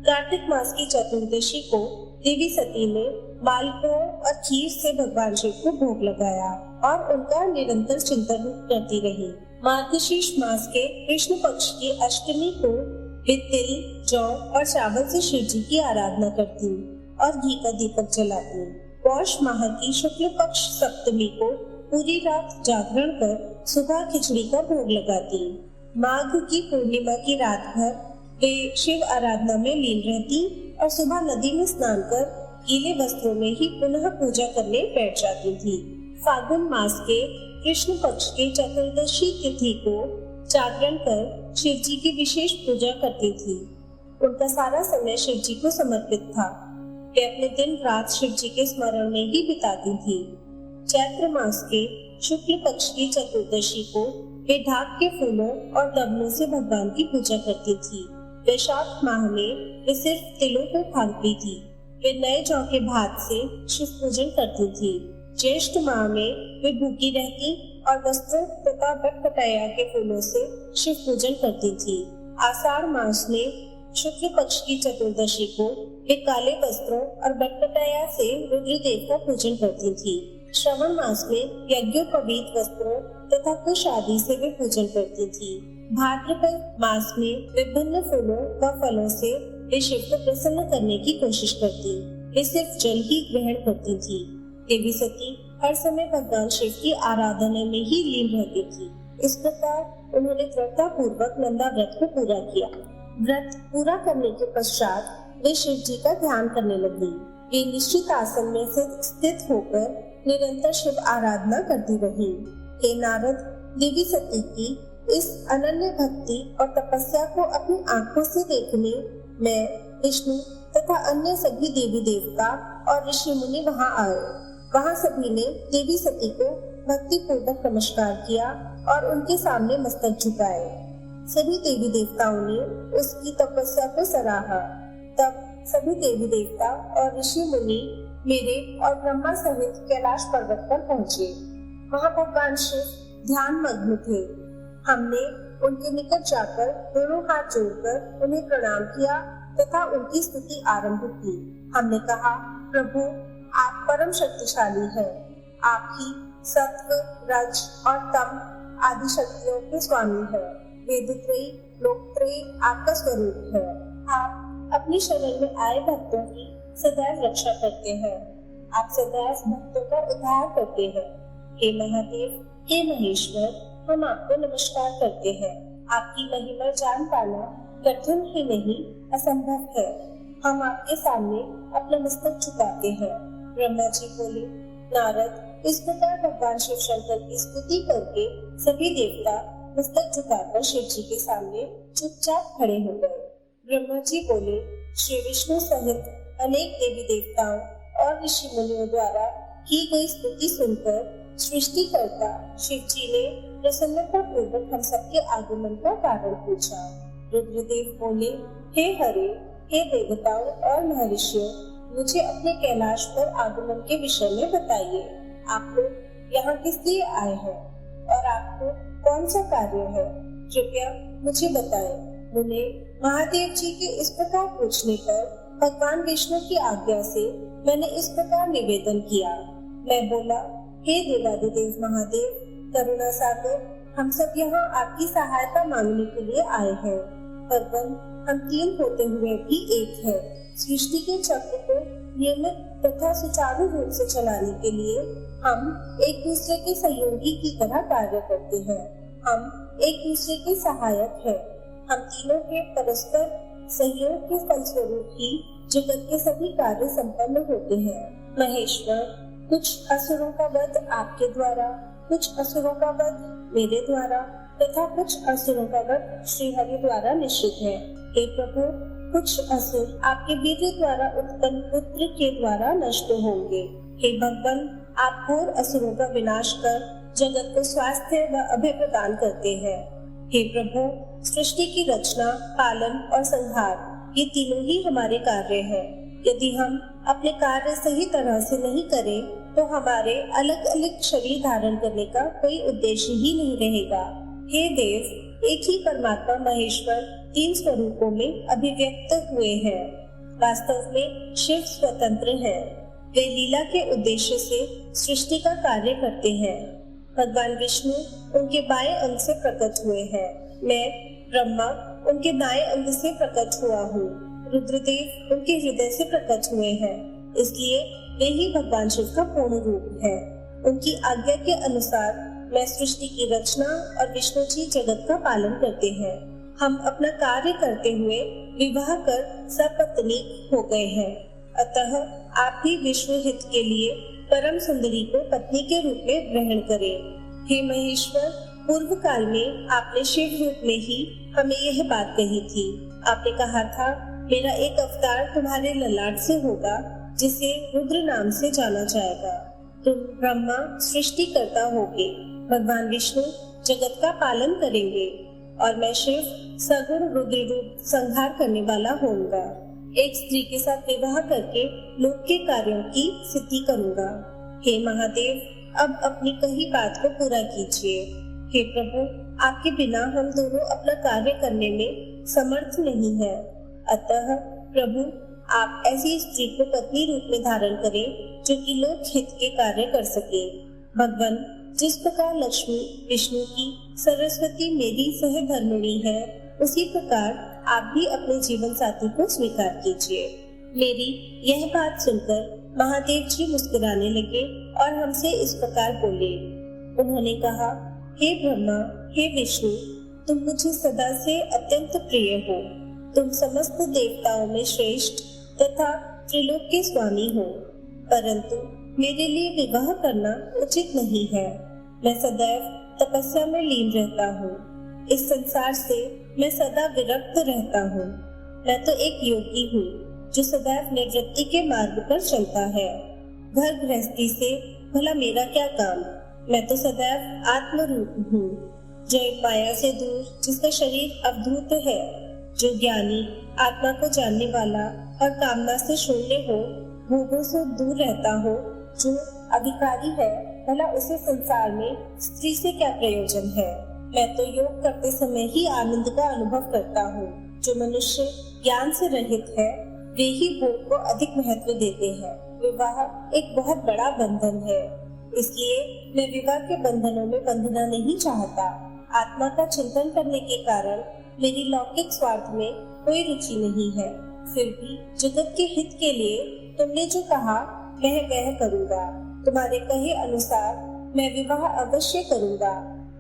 कार्तिक मास की चतुर्दशी को देवी सती ने मालपुओं और खीर से भगवान शिव को भोग लगाया और उनका निरंतर चिंतन करती रही। मार्गशीर्ष मास के कृष्ण पक्ष की अष्टमी को वे तिल, जौ और चावल से शिव जी की आराधना करती और घी का दीपक जलाती। पौष माह की शुक्ल पक्ष सप्तमी को पूरी रात जागरण कर सुबह खिचड़ी का भोग लगाती। माघ की पूर्णिमा की रात भर वे शिव आराधना में लीन रहती और सुबह नदी में स्नान कर गीले वस्त्रों में ही पुनः पूजा करने बैठ जाती थी। फागुन मास के कृष्ण पक्ष के चतुर्दशी तिथि को जागरण कर शिव जी की विशेष पूजा करती थी। उनका सारा समय शिव जी को समर्पित था। वे अपने दिन रात शिव जी के स्मरण में ही बिताती थी। चैत्र मास के शुक्ल पक्ष की चतुर्दशी को वे ढाक के फूलों और दबलों से भगवान की पूजा करती थी। वैशाख माह में वे सिर्फ तिलों को फाड़ती थी। वे नए जौ के भात से शिव पूजन करती थी। ज्येष्ठ माह में वे भूखी रहती और वस्त्र तथा बटपटाया के फूलों से शिव पूजन करती थी। आषाढ़ मास में शुक्ल पक्ष की चतुर्दशी को वे काले वस्त्रों और बटपटाया से रुद्रदेव का पूजन करती थी। श्रवण मास में यज्ञोपवीत वस्त्रों तथा कुश आदि से वे पूजन करती थी। भाद्रपद मास में विभिन्न फूलों व फलों से वे शिव को प्रसन्न करने की कोशिश करती। वे सिर्फ जल ही ग्रहण करती थी। देवी सती हर समय भगवान शिव की आराधना में ही लीन रहती थी। इस प्रकार उन्होंने दृढ़ता पूर्वक नंदा व्रत को पूरा किया। व्रत पूरा करने के पश्चात वे शिव जी का ध्यान करने लगी। वे निश्चित आसन में स्थित होकर निरंतर शिव आराधना करती रही। हे नारद, देवी सती की इस अनन्य भक्ति और तपस्या को अपनी आंखों से देखने मैं, विष्णु तथा अन्य सभी देवी देवता और ऋषि मुनि वहां आए। वहां सभी ने देवी सती को भक्ति पूर्वक नमस्कार किया और उनके सामने मस्तक झुकाए। सभी देवी देवताओं ने उसकी तपस्या को सराहा। तब सभी देवी देवता और ऋषि मुनि मेरे और ब्रह्मा सहित कैलाश पर्वत पर पहुँचे। वहाँ भगवान शिव ध्यान मग्न थे। हमने उनके निकट जाकर दोनों हाथ जोड़कर उन्हें प्रणाम किया तथा उनकी स्तुति आरंभ की। हमने कहा, प्रभु आप परम शक्तिशाली हैं। आप ही सत्व, रज और तम आदि शक्तियों के स्वामी हैं। वेदत्रयी, लोकत्रयी आपका स्वरूप है। आप अपनी शरण में आए भक्तों की सदैव रक्षा करते हैं। आप सदैव भक्तों का उद्धार करते हैं। हे महादेव, हे महेश्वर, हम आपको नमस्कार करते हैं। आपकी महिमा जान पाना कठिन ही नहीं असंभव है। हम आपके सामने अपना मस्तक झुकाते हैं। ब्रह्मा जी बोले, नारद, इस प्रकार भगवान शिव शंकर की स्तुति करके सभी देवता मस्तक झुकाकर शिव जी के सामने चुपचाप खड़े हो गए। ब्रह्मा जी बोले, श्री विष्णु सहित अनेक देवी देवताओं और ऋषि मुनियों द्वारा की गई स्तुति सुनकर सृष्टिकर्ता शिव जी ने प्रसन्नता पूर्वक हम सबके आगमन का कारण पूछा। रुद्रदेव बोले, हे हरे, हे देवताओं और महर्षियों, मुझे अपने कैलाश पर आगमन के विषय में बताइए। आप लोग यहाँ किस लिए आए हैं और आपको कौन सा कार्य है? कृपया मुझे बताएं। उन्हें महादेव जी के इस प्रकार पूछने पर भगवान विष्णु की आज्ञा से मैंने इस प्रकार निवेदन किया। मैं बोला, हे देवादिदेव महादेव, करुणा सागर, हम सब यहाँ आपकी सहायता मांगने के लिए आए हैं। भगवान, हम तीन होते हुए भी एक है। सृष्टि के चक्र को नियमित तथा सुचारू रूप से चलाने के लिए हम एक दूसरे के सहयोगी की तरह कार्य करते हैं। हम एक दूसरे के सहायक हैं। हम तीनों के परस्पर सहयोग के फलस्वरूप ही जगत के सभी कार्य संपन्न होते हैं। महेश्वर, कुछ असुरों का वध आपके द्वारा, कुछ असुरों का वध मेरे द्वारा तथा कुछ असुरों का वध श्री हरि द्वारा निश्चित है। हे प्रभु, कुछ असुर आपके वीर्य द्वारा उत्पन्न पुत्र के द्वारा नष्ट होंगे। हे भगवान, आप घोर असुरों का विनाश कर जगत को स्वास्थ्य व अभय प्रदान करते हैं। हे प्रभु, सृष्टि की रचना, पालन और संहार ये तीनों ही हमारे कार्य हैं। यदि हम अपने कार्य सही तरह से नहीं करें तो हमारे अलग अलग शरीर धारण करने का कोई उद्देश्य ही नहीं रहेगा। हे देव, एक ही परमात्मा महेश्वर तीन स्वरूपों में अभिव्यक्त हुए हैं। वास्तव में शिव स्वतंत्र है। वे लीला के उद्देश्य से सृष्टि का कार्य करते हैं। भगवान विष्णु उनके बाएं अंग से प्रकट हुए हैं। मैं ब्रह्मा उनके दाएं अंग से प्रकट हुआ हूँ। रुद्रदेव उनके हृदय से प्रकट हुए हैं। इसलिए वे ही भगवान शिव का पूर्ण रूप है। उनकी आज्ञा के अनुसार मैं सृष्टि की रचना और विष्णु जी जगत का पालन करते हैं। हम अपना कार्य करते हुए विवाह कर सपत्नी हो गए हैं। अतः आप भी विश्व हित के लिए परम सुंदरी को पत्नी के रूप में ग्रहण करें। हे महेश्वर, पूर्व काल में आपने शिव रूप में ही हमें यह बात कही थी। आपने कहा था, मेरा एक अवतार तुम्हारे ललाट से होगा जिसे रुद्र नाम से जाना जाएगा। तुम ब्रह्मा सृष्टि करता होगे, भगवान विष्णु जगत का पालन करेंगे और मैं शिव सगुण रुद्र रूप संहार करने वाला होऊंगा। एक स्त्री के साथ विवाह करके लोक के कार्यों की सिद्धि करूंगा। हे महादेव, अब अपनी कही बात को पूरा कीजिए। हे प्रभु, आपके बिना हम दोनों अपना कार्य करने में समर्थ नहीं है। अतः प्रभु, आप ऐसी स्त्री को पत्नी रूप में धारण करें जो कि लोक हित के कार्य कर सके। भगवान, जिस प्रकार लक्ष्मी विष्णु की, सरस्वती मेरी सहधर्मिणी है, उसी प्रकार आप भी अपने जीवन साथी को स्वीकार कीजिए। मेरी यह बात सुनकर महादेव जी मुस्कुराने लगे और हमसे इस प्रकार बोले। उन्होंने कहा, हे ब्रह्मा, हे विष्णु, तुम मुझे सदा से अत्यंत प्रिय हो। तुम समस्त देवताओं में श्रेष्ठ तथा त्रिलोक के स्वामी हो, परंतु मेरे लिए विवाह करना उचित नहीं है। मैं सदैव तपस्या में लीन रहता हूँ। इस संसार से मैं सदा विरक्त रहता हूँ। मैं तो एक योगी हूँ जो सदैव निवृत्ति के मार्ग पर चलता है। घर गृहस्थी से भला मेरा क्या काम? मैं तो सदैव आत्मरूप हूँ, जो एक माया से दूर, जिसका शरीर अवधूत है, जो ज्ञानी, आत्मा को जानने वाला और कामना से शून्य हो, भोगों से दूर रहता हो, जो अधिकारी है, भला उसे संसार में स्त्री से क्या प्रयोजन है? मैं तो योग करते समय ही आनंद का अनुभव करता हूँ। जो मनुष्य ज्ञान से रहित है, वे ही भोग को अधिक महत्व देते हैं। विवाह एक बहुत बड़ा बंधन है, इसलिए मैं विवाह के बंधनों में बंधना नहीं चाहता। आत्मा का चिंतन करने के कारण मेरी लौकिक स्वार्थ में कोई रुचि नहीं है। फिर भी जगत के हित के लिए तुमने जो कहा मैं वह करूँगा। तुम्हारे कहे अनुसार मैं विवाह अवश्य करूँगा,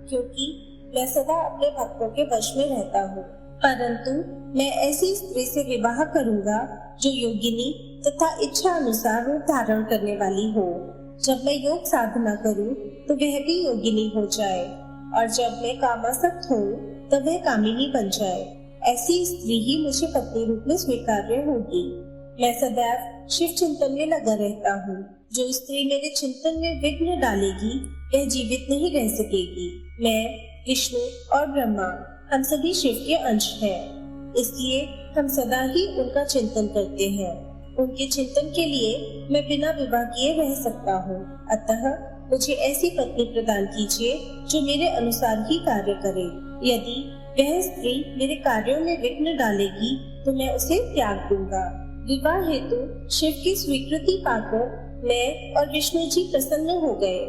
क्योंकि मैं सदा अपने भक्तों के वश में रहता हूँ। परंतु मैं ऐसी स्त्री से विवाह करूँगा जो योगिनी तथा इच्छा अनुसार रूप धारण करने वाली हो। जब मैं योग साधना करूँ तो वह भी योगिनी हो जाए, और जब मैं कामासक्त हूँ तब वह कामिनी बन जाए। ऐसी स्त्री ही मुझे पत्नी रूप में स्वीकार्य होगी। मैं सदैव शिव चिंतन में लगा रहता हूँ। जो स्त्री मेरे चिंतन में विघ्न डालेगी वह जीवित नहीं रह सकेगी। मैं, विष्णु और ब्रह्मा हम सभी शिव के अंश हैं, इसलिए हम सदा ही उनका चिंतन करते हैं। उनके चिंतन के लिए मैं बिना विवाह किए रह सकता हूँ। अतः मुझे ऐसी पत्नी प्रदान कीजिए जो मेरे अनुसार ही कार्य करे। यदि वह स्त्री मेरे कार्यों में विघ्न डालेगी तो मैं उसे त्याग दूंगा। विवाह हेतु शिव की स्वीकृति पाकर मैं और विष्णु जी प्रसन्न हो गए।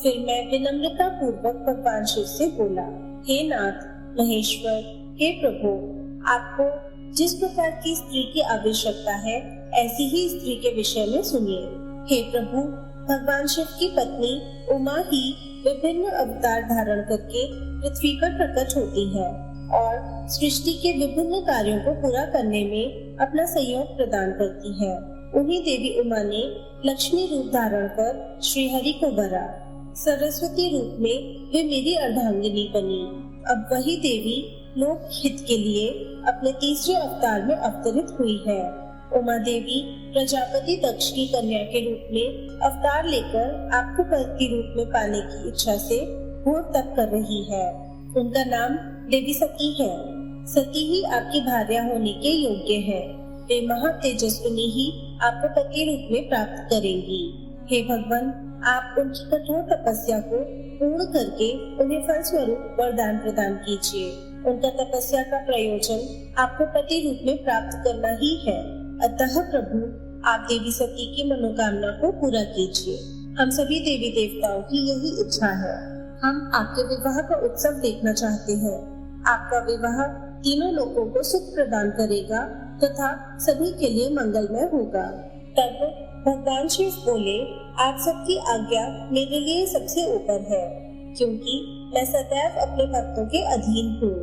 फिर मैं विनम्रता पूर्वक भगवान शिव से बोला, हे नाथ, महेश्वर, हे प्रभु, आपको जिस प्रकार की स्त्री की आवश्यकता है ऐसी ही स्त्री के विषय में सुनिए। हे प्रभु, भगवान शिव की पत्नी उमा ही विभिन्न अवतार धारण करके पृथ्वी पर प्रकट होती है और सृष्टि के विभिन्न कार्यों को पूरा करने में अपना सहयोग प्रदान करती है। उन्हीं देवी उमा ने लक्ष्मी रूप धारण कर श्रीहरि को वरा। सरस्वती रूप में वे मेरी अर्धांगिनी बनी। अब वही देवी लोक हित के लिए अपने तीसरे अवतार में अवतरित हुई है। उमा देवी प्रजापति दक्ष की कन्या के रूप में अवतार लेकर आपको पति रूप में पाने की इच्छा से घोर तप कर रही है। उनका नाम देवी सती है। सती ही आपकी भार्या होने के योग्य है। वे महातेजस्विनी ही आपको पति रूप में प्राप्त करेंगी। हे भगवान, आप उनकी कठोर तपस्या को पूर्ण करके उन्हें फल स्वरूप वरदान प्रदान कीजिए। उनका तपस्या का प्रयोजन आपको पति रूप में प्राप्त करना ही है। अतः प्रभु, आप देवी सती की मनोकामना को पूरा कीजिए। हम सभी देवी देवताओं की यही इच्छा है। हम आपके विवाह का उत्सव देखना चाहते हैं। आपका विवाह तीनों लोगों को सुख प्रदान करेगा तथा सभी के लिए मंगलमय होगा। तब भगवान शिव बोले, आप सबकी आज्ञा मेरे लिए सबसे ऊपर है, क्योंकि मैं सदैव अपने भक्तों के अधीन हूँ।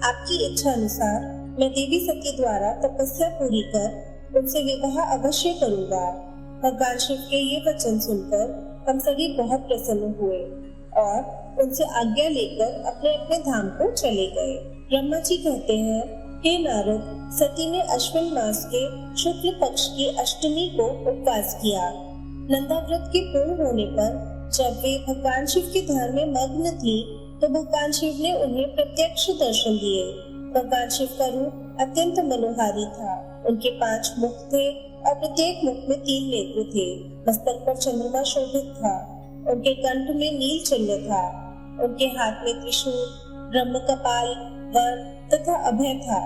आपकी इच्छा अनुसार मैं देवी सती द्वारा तपस्या पूरी कर उनसे विवाह अवश्य करूँगा। भगवान शिव के ये वचन सुनकर हम सभी बहुत प्रसन्न हुए और उनसे आज्ञा लेकर अपने अपने धाम को चले गए। ब्रह्मा जी कहते हैं, हे नारद, सती ने अश्विन मास के शुक्ल पक्ष की अष्टमी को उपवास किया। नंदा व्रत के पूर्ण होने पर जब वे भगवान शिव के ध्यान में मग्न थी तो भगवान शिव ने उन्हें प्रत्यक्ष दर्शन दिए। भगवान शिव का रूप अत्यंत मनोहारी था। उनके 5 मुख थे और प्रत्येक मुख में 3 नेत्र थे। मस्तक पर चंद्रमा शोभित था। उनके कंठ में नील चिन्ह था। उनके हाथ में त्रिशूल, ब्रह्म कपाल, वर तथा अभय था।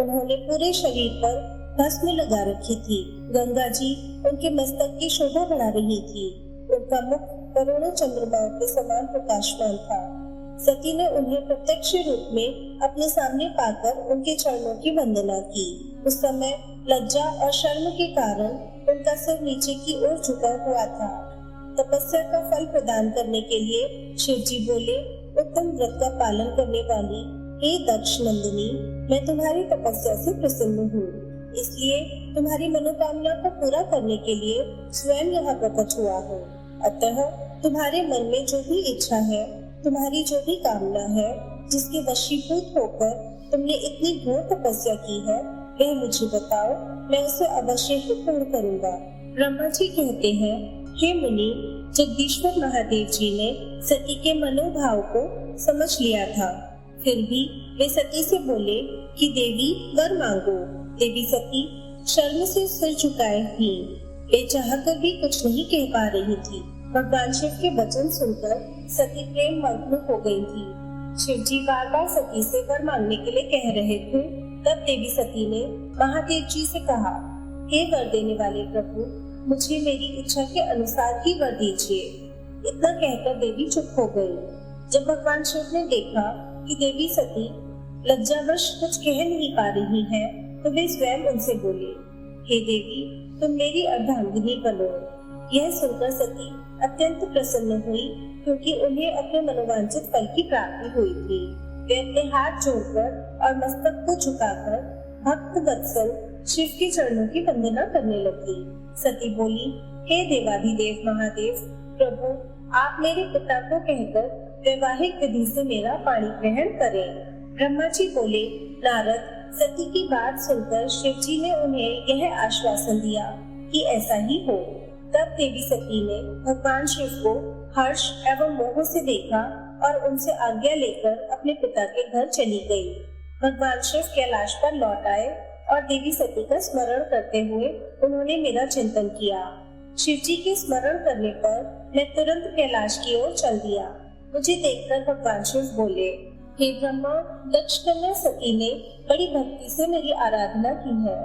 उन्होंने पूरे शरीर पर भस्म लगा रखी थी। गंगा जी उनके मस्तक की शोभा बढ़ा रही थी। उनका मुख करोड़ों चंद्रमाओं के समान प्रकाशमान था। सती ने उन्हें प्रत्यक्ष रूप में अपने सामने पाकर उनके चरणों की वंदना की। उस समय लज्जा और शर्म के कारण उनका सिर नीचे की ओर झुका हुआ था। तपस्या का फल प्रदान करने के लिए शिव जी बोले, उत्तम व्रत का पालन करने वाली हे दक्ष नंदिनी, मैं तुम्हारी तपस्या से प्रसन्न हूँ, इसलिए तुम्हारी मनोकामना को पूरा करने के लिए स्वयं यहाँ प्रकट हुआ हूँ। अतः तुम्हारे मन में जो भी इच्छा है, तुम्हारी जो भी कामना है, जिसके वशीभूत होकर तुमने इतनी घोर तपस्या की है, वह मुझे बताओ, मैं उसे अवश्य ही पूर्ण करूंगा। ब्रह्मा जी कहते हैं, हे मुनि, जगदीश्वर महादेव जी ने सती के मनोभाव को समझ लिया था, फिर भी वे सती से बोले कि देवी वर मांगो। देवी सती शर्म से सिर झुकाए ही वे चाहकर भी कुछ नहीं कह पा रही थी। भगवान शिव के वचन सुनकर सती प्रेम मग्न हो गई थी। शिव जी बार बार सती से वर मांगने के लिए कह रहे थे। तब देवी सती ने महादेव जी से कहा, हे वर देने वाले प्रभु, मुझे मेरी इच्छा के अनुसार ही वर दीजिए। इतना कहकर देवी चुप हो गई। जब भगवान शिव ने देखा कि देवी सती लज्जावश कुछ कह नहीं पा रही है, तो वे स्वयं उनसे बोले, हे देवी, तुम मेरी अर्धांगिनी बनो। यह सुनकर सती अत्यंत प्रसन्न हुई, क्योंकि उन्हें अपने मनोवांछित फल की प्राप्ति हुई थी। वे अपने हाथ जोड़कर और मस्तक को झुकाकर भक्त वत्सल शिव के चरणों की वंदना करने लगी। सती बोली, हे देवाधिदेव महादेव प्रभु, आप मेरे पिता को कहकर वैवाहिक विधि से मेरा पाणी ग्रहण करें। ब्रह्मा जी बोले, नारद, सती की बात सुनकर शिव जी ने उन्हें यह आश्वासन दिया कि ऐसा ही हो। तब देवी सती ने भगवान शिव को हर्ष एवं मोह से देखा और उनसे आज्ञा लेकर अपने पिता के घर चली गई। भगवान शिव कैलाश पर लौट आए और देवी सती का स्मरण करते हुए उन्होंने मेरा चिंतन किया। शिव जी के स्मरण करने पर मैं तुरंत कैलाश की ओर चल दिया। मुझे देखकर भगवान शिव बोले, हे ब्रह्मा, दक्ष कन्या सती ने बड़ी भक्ति से मेरी आराधना की है।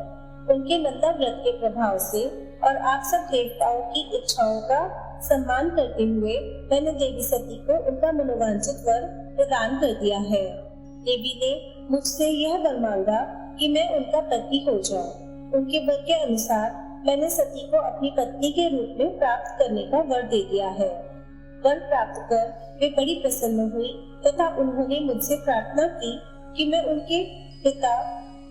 उनके नंदा व्रत के प्रभाव से और आप सब देवताओं की इच्छाओं का सम्मान करते हुए मैंने देवी सती को उनका मनोवांछित वर प्रदान कर दिया है। देवी ने मुझसे यह वर मांगा कि मैं उनका पति हो जाऊं। उनके वर के अनुसार मैंने सती को अपनी पत्नी के रूप में प्राप्त करने का वर दे दिया है। वर प्राप्त कर वे बड़ी प्रसन्न हुई तथा उन्होंने मुझसे प्रार्थना की कि मैं उनके पिता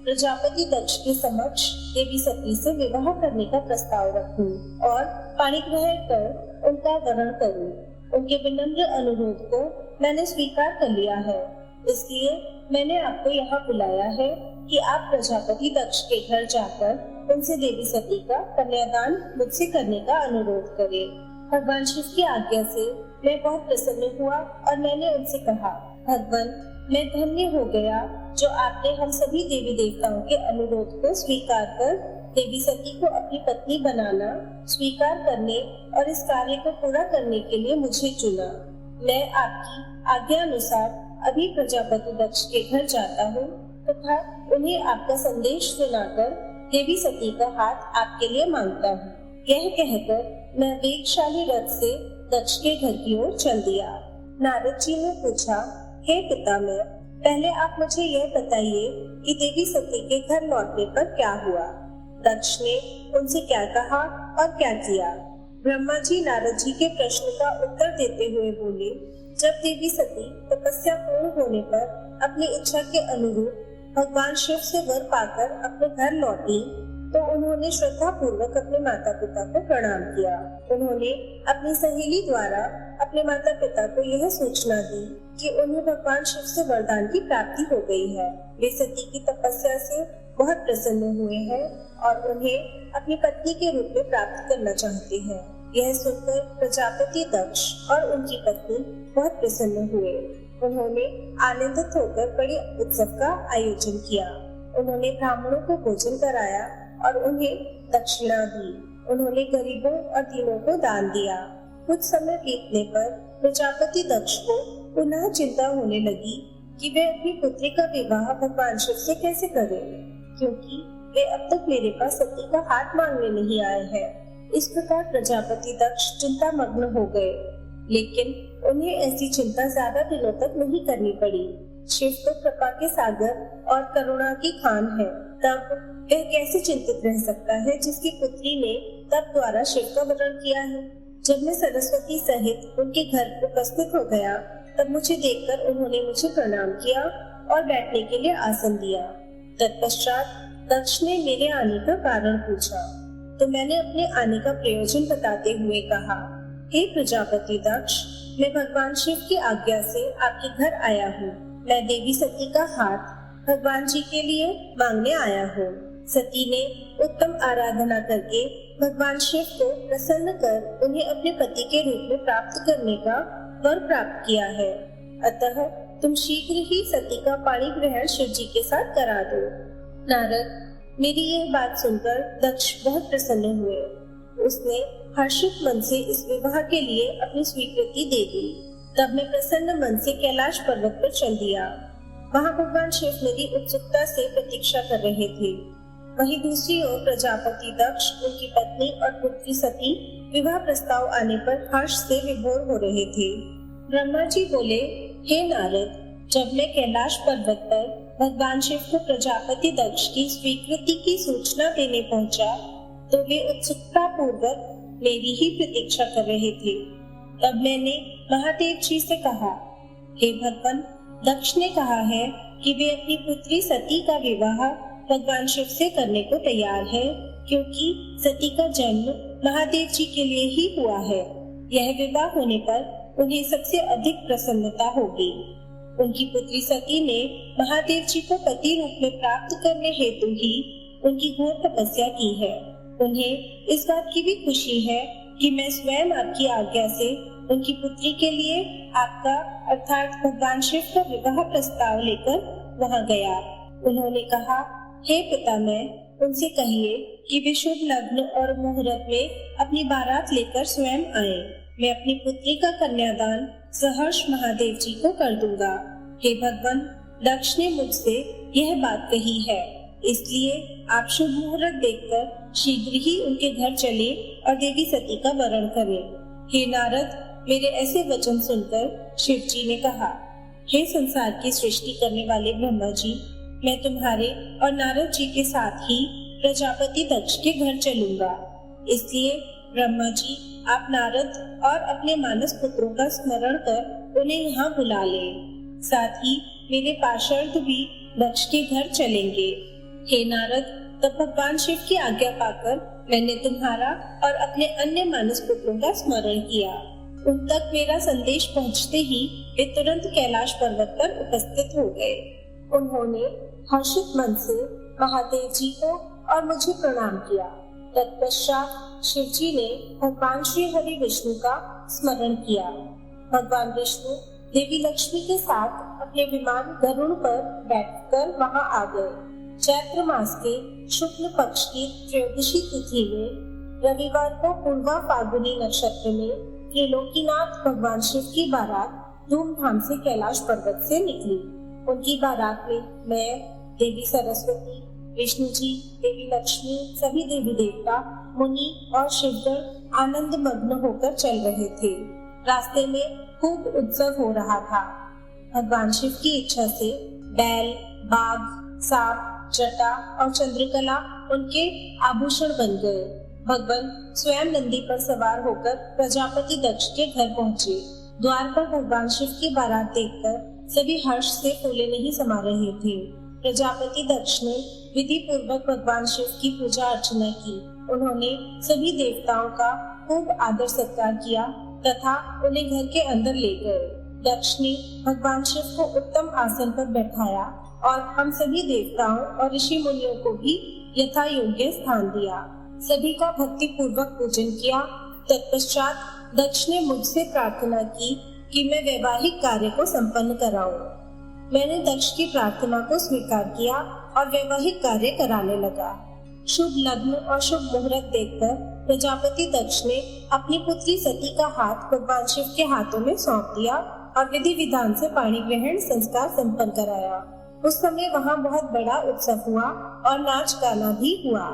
प्रजापति दक्ष के समक्ष देवी सती से विवाह करने का प्रस्ताव रखूं और पाणी ग्रहण कर उनका वरण करूं। उनके विनम्र अनुरोध को मैंने स्वीकार कर लिया है, इसलिए मैंने आपको यहाँ बुलाया है कि आप प्रजापति दक्ष के घर जाकर उनसे देवी सती का कन्यादान मुझसे करने का अनुरोध करें। भगवान शिव की आज्ञा से मैं बहुत प्रसन्न हुआ और मैंने उनसे कहा, भगवान, मैं धन्य हो गया जो आपने हम सभी देवी देवताओं के अनुरोध को स्वीकार कर देवी सती को अपनी पत्नी बनाना स्वीकार करने और इस कार्य को पूरा करने के लिए मुझे चुना। मैं आपकी आज्ञा अनुसार अभी प्रजापति दक्ष के घर जाता हूँ तथा उन्हें आपका संदेश सुनाकर देवी सती का हाथ आपके लिए मांगता हूँ। यह कहकर मैं वेगशाली रथ से दक्ष के घर की ओर चल दिया। नारद जी ने पूछा, हे पितामह, पहले आप मुझे यह बताइए कि देवी सती के घर लौटने पर क्या हुआ। दक्ष ने उनसे क्या कहा और क्या किया। ब्रह्मा जी नारद जी के प्रश्न का उत्तर देते हुए बोले, जब देवी सती तपस्या पूर्ण होने पर अपनी इच्छा के अनुरूप भगवान शिव से वर पाकर अपने घर लौटी तो उन्होंने श्रद्धा पूर्वक अपने माता पिता को प्रणाम किया। उन्होंने अपनी सहेली द्वारा अपने माता पिता को यह सूचना दी कि उन्हें भगवान शिव से वरदान की प्राप्ति हो गई है। वे सती की तपस्या से बहुत प्रसन्न हुए हैं और उन्हें अपनी पत्नी के रूप में प्राप्त करना चाहते हैं। यह सुनकर प्रजापति दक्ष और उनकी पत्नी बहुत प्रसन्न हुए। उन्होंने आनंदित होकर बड़े उत्सव का आयोजन किया। उन्होंने ब्राह्मणों को भोजन कराया और उन्हें दक्षिणा दी। उन्होंने गरीबों और दीनों को दान दिया। कुछ समय बीतने पर प्रजापति दक्ष को पुनः चिंता होने लगी कि वे अपनी पुत्री का विवाह भगवान शिव से कैसे करें, क्योंकि वे अब तक मेरे पास सती का हाथ मांगने नहीं आए हैं। इस प्रकार प्रजापति दक्ष चिंता मग्न हो गए, लेकिन उन्हें ऐसी चिंता ज्यादा दिनों तक नहीं करनी पड़ी। शिव तो कृपा के सागर और करुणा की खान है, तब वह कैसे चिंतित रह सकता है जिसकी पुत्री ने तप द्वारा शिव का वरण किया है। जब मैं सरस्वती सहित उनके घर उपस्थित हो गया तब मुझे देखकर उन्होंने मुझे प्रणाम किया और बैठने के लिए आसन दिया। तत्पश्चात दक्ष ने मेरे आने का कारण पूछा तो मैंने अपने आने का प्रयोजन बताते हुए कहा, हे प्रजापति दक्ष, मैं भगवान शिव की आज्ञा से आपके घर आया हूँ। मैं देवी सती का हाथ भगवान जी के लिए मांगने आया हूँ। सती ने उत्तम आराधना करके भगवान शिव को प्रसन्न कर उन्हें अपने पति के रूप में प्राप्त करने का वर प्राप्त किया है। अतः तुम शीघ्र ही सती का पाणी ग्रहण शिव जी के साथ करा दो। नारद, मेरी यह बात सुनकर दक्ष बहुत प्रसन्न हुए। उसने हर्षित मन से इस विवाह के लिए अपनी स्वीकृति दे दी। तब मैं प्रसन्न मन से कैलाश पर्वत पर चल दिया। वहाँ भगवान शिव मेरी उत्सुकता से प्रतीक्षा कर रहे थे। वहीं दूसरी ओर प्रजापति दक्ष, उनकी पत्नी और पुत्री सती विवाह प्रस्ताव आने पर हर्ष से विभोर हो रहे थे। ब्रह्मा जी बोले, हे नारद, जब मैं कैलाश पर्वत पर भगवान शिव को प्रजापति दक्ष की स्वीकृति की सूचना देने पहुंचा, तो वे उत्सुकता पूर्वक मेरी ही प्रतीक्षा कर रहे थे। तब मैंने महादेव जी से कहा, हे भगवान, दक्ष ने कहा है कि वे अपनी पुत्री सती का विवाह भगवान शिव से करने को तैयार है, क्योंकि सती का जन्म महादेव जी के लिए ही हुआ है। यह विवाह होने पर उन्हें सबसे अधिक प्रसन्नता होगी। उनकी पुत्री सती ने महादेव जी को पति रूप में प्राप्त करने हेतु ही उनकी घोर तपस्या की है। उन्हें इस बात की भी खुशी है कि मैं स्वयं आपकी आज्ञा से उनकी पुत्री के लिए आपका अर्थात भगवान शिव का विवाह प्रस्ताव लेकर वहां गया। उन्होंने कहा, हे पितामह, उनसे कहिए कि वे शुभ लग्न और मुहूर्त में अपनी बारात लेकर स्वयं आए। मैं अपनी पुत्री का कन्यादान सहर्ष महादेव जी को कर दूंगा। हे भगवान, दक्ष ने मुझसे यह बात कही है, इसलिए आप शुभ मुहूर्त देखकर शीघ्र ही उनके घर चले और देवी सती का वरण करें। हे नारद, मेरे ऐसे वचन सुनकर शिव जी ने कहा, हे संसार की सृष्टि करने वाले ब्रह्मा जी, मैं तुम्हारे और नारद जी के साथ ही प्रजापति दक्ष के घर चलूंगा। इसलिए ब्रह्मा जी, आप नारद और अपने मानस पुत्रों का स्मरण कर उन्हें यहाँ बुला लें। साथ ही मेरे पार्षद भी दक्ष के घर चलेंगे। हे नारद, तब भगवान शिव की आज्ञा पाकर मैंने तुम्हारा और अपने अन्य मानस पुत्रों का स्मरण किया। उन तक मेरा संदेश पहुंचते ही वे तुरंत कैलाश पर्वत पर उपस्थित हो गए। उन्होंने हर्षित मन से महादेव जी को और मुझे प्रणाम किया। तत्पश्चात शिव जी ने भगवान श्री हरि विष्णु का स्मरण किया। भगवान विष्णु देवी लक्ष्मी के साथ अपने विमान गरुड़ पर बैठकर वहां आ गए। चैत्र मास के शुक्ल पक्ष की त्रयोदशी तिथि में रविवार को पूर्वा फाल्गुनी नक्षत्र में त्रिलोकीनाथ भगवान शिव की बारात धूमधाम से कैलाश पर्वत से निकली। उनकी बारात में मैं, देवी सरस्वती, विष्णु जी, देवी लक्ष्मी, सभी देवी देवता, मुनि और शिवगण आनंद मग्न होकर चल रहे थे। रास्ते में खूब उत्सव हो रहा था। भगवान शिव की इच्छा से बैल, बाघ, सांप, जटा और चंद्रकला उनके आभूषण बन गए। भगवान स्वयं नंदी पर सवार होकर प्रजापति दक्ष के घर पहुँचे। द्वार पर भगवान शिव की बारात देखकर सभी हर्ष से फूले नहीं समा रहे थे। प्रजापति दक्ष ने विधि पूर्वक भगवान शिव की पूजा अर्चना की। उन्होंने सभी देवताओं का खूब आदर सत्कार किया तथा उन्हें घर के अंदर ले गए। दक्ष ने भगवान शिव को उत्तम आसन पर बैठाया और हम सभी देवताओं और ऋषि मुनियों को भी यथा योग्य स्थान दिया। सभी का भक्ति पूर्वक पूजन किया। तत्पश्चात दक्ष ने मुझसे प्रार्थना की कि मैं वैवाहिक कार्य को संपन्न कराऊं। मैंने दक्ष की प्रार्थना को स्वीकार किया और वैवाहिक कार्य कराने लगा। शुभ लग्न और शुभ मुहूर्त देखकर प्रजापति दक्ष ने अपनी पुत्री सती का हाथ भगवान शिव के हाथों में सौंप दिया और विधि विधान से पाणी ग्रहण संस्कार संपन्न कराया। उस समय वहाँ बहुत बड़ा उत्सव हुआ और नाच गाना भी हुआ।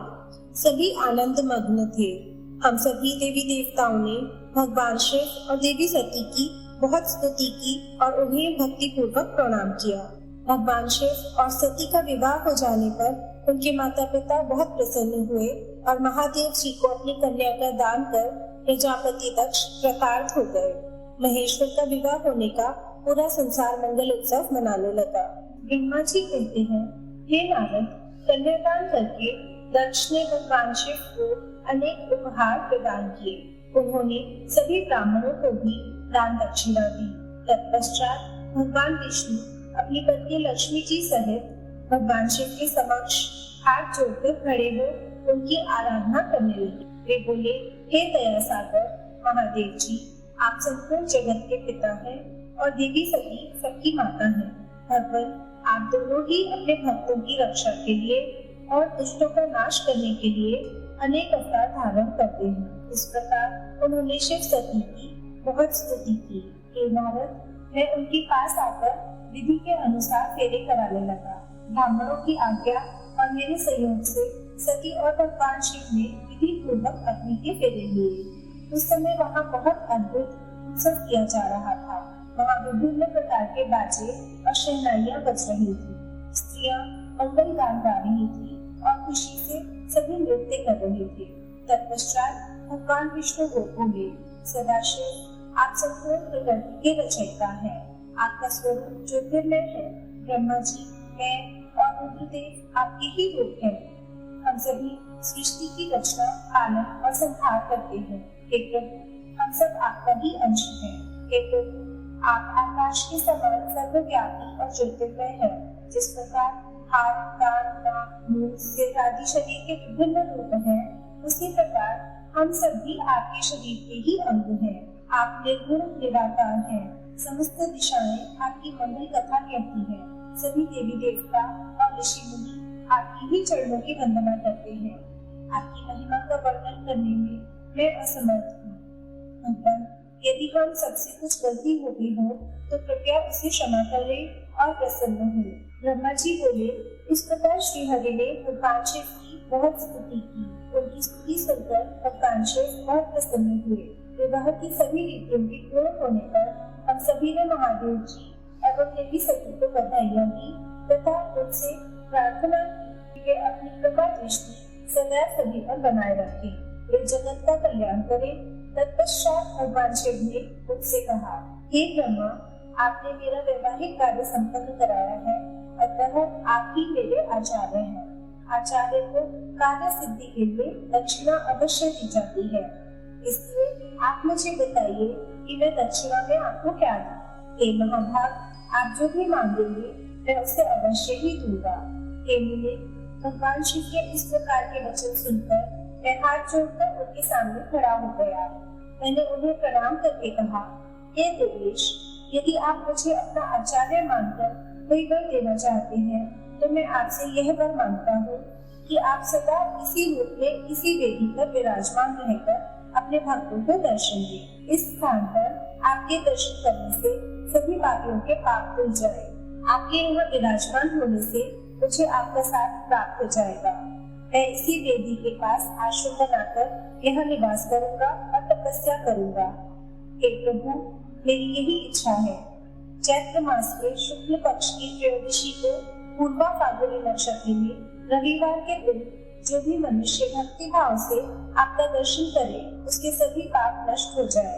सभी आनंद मग्न थे। हम सभी देवी देवताओं ने भगवान शिव और देवी सती की बहुत स्तुति की और उन्हें भक्ति पूर्वक प्रणाम किया। भगवान शिव और सती का विवाह हो जाने पर उनके माता पिता बहुत प्रसन्न हुए और महादेव जी को अपनी कन्या का दान कर प्रजापति दक्ष कृतार्थ हो गए। महेश्वर का विवाह होने का पूरा संसार मंगल उत्सव मनाने लगा। ब्रह्मा जी कहते हैं, हे नारद, कन्यादान करके दक्ष ने भगवान शिव को अनेक उपहार प्रदान किए। उन्होंने सभी ब्राह्मणों को भी दान दक्षिणा दी। तत्पश्चात भगवान विष्णु अपनी पत्नी लक्ष्मी जी सहित भगवान शिव के समक्ष हाथ जोड़कर खड़े हो उनकी आराधना करने लगे। वे बोले, हे दया सागर महादेव जी, आप संपूर्ण जगत के पिता हैं और देवी सती सबकी माता हैं। भगवान, आप दोनों ही अपने भक्तों की रक्षा के लिए और दुष्टों का नाश करने के लिए अनेक अवतार धारण करते हैं। इस प्रकार उन्होंने शिव सती की बहुत स्तुति की। हे नारद, मैं उनके पास आकर विधि के अनुसार फेरे कराने लगा। ब्राह्मणों की आज्ञा और मेरे सहयोग से सती और भगवान शिव ने विधि पूर्वक अग्नि के फेरे लिए। उस समय वहाँ बहुत अद्भुत उत्सव किया जा रहा था। वहाँ विभिन्न प्रकार के बाजे और शहनाइयाँ बज रही थी। स्त्रियाँ मंगल गान गा रही थी और खुशी से सभी नृत्य कर रहे थे। तत्पश्चात भगवान विष्णु बोले, सदाशिव, आप संपूर्ण प्रकृति के रचयिता हैं। आपका स्वरूप ज्योतिर्मय है। ब्रह्मा जी, मैं और रुद्रदेव आपके ही रूप हैं। हम सभी सृष्टि की रचना, पालन और संहार करते हैं। हे प्रभु, हम सब आपका ही अंश हैं। हे प्रभु, आप आकाश के समान सर्वव्यापी और ज्योतिर्मय हैं। जिस प्रकार हाथ, कान, नाक, मुंह, सिर आदि शरीर के विभिन्न रूप हैं, उसी प्रकार हम सब भी आपके शरीर के ही अंग हैं। आप निर्गुण निराकार हैं। समस्त दिशाएं आपकी मंगल कथा कहती हैं। सभी देवी देवता और ऋषि मुनि आपकी ही चरणों की वंदना करते हैं। आपकी महिमा का वर्णन करने में मैं असमर्थ हूँ। भगवान, यदि हम सबसे कुछ गलती हो गई हो तो कृपया उसे क्षमा करें और प्रसन्न हो। ब्रह्मा जी बोले, इस प्रकार श्री हरि ने भगवान शिव की बहुत स्तुति की। उनकी स्तुति सुनकर भगवान शिव बहुत प्रसन्न हुए। विवाह की सभी रीतियों के पूर्ण होने पर हम सभी ने महादेव जी एवं देवी सती को बधाइयाँ दी तथा उनसे प्रार्थना की वे अपनी कृपा दृष्टि सदैव सभी पर बनाए रखें, वे जगत का कल्याण करें। तत्पश्चात भगवान शिव ने मुझसे कहा, हे ब्रह्मा, आपने मेरा वैवाहिक कार्य संपन्न कराया है, अतः आप ही मेरे आचार्य हैं। आचार्य को कार्य सिद्धि के लिए दक्षिणा अवश्य दी जाती है, इसलिए आप मुझे बताइए कि मैं दक्षिणा में आपको क्या दूं। हे महाभाग, आप जो भी मांगेंगे मैं उसे अवश्य ही दूंगा। हे मुने, भगवान शिव के इस प्रकार के वचन सुनकर मैं हाथ जोड़कर उनके सामने खड़ा हो गया। मैंने उन्हें प्रणाम करके कहा, हे देवेश, यदि आप मुझे अपना आचार्य मानकर कोई वर देना चाहते हैं तो मैं आपसे यह वर मांगता हूँ कि आप सदा इसी रूप में इसी वेदी पर विराजमान रहकर अपने भक्तों को दर्शन दें। इस स्थान पर आपके दर्शन करने से सभी पापियों के पाप धुल जाए। आपके यहाँ विराजमान होने से मुझे आपका साथ प्राप्त हो जाएगा। मैं इसी वेदी के पास आश्रम बनाकर यहाँ निवास करूंगा और तपस्या करूंगा। हे प्रभु, मेरी यही इच्छा है। चैत्र मास के शुक्ल पक्ष की त्रयोदशी को पूर्वा फाल्गुनी नक्षत्र में रविवार के दिन जो भी मनुष्य भक्ति भाव से आपका दर्शन करे उसके सभी पाप नष्ट हो जाए,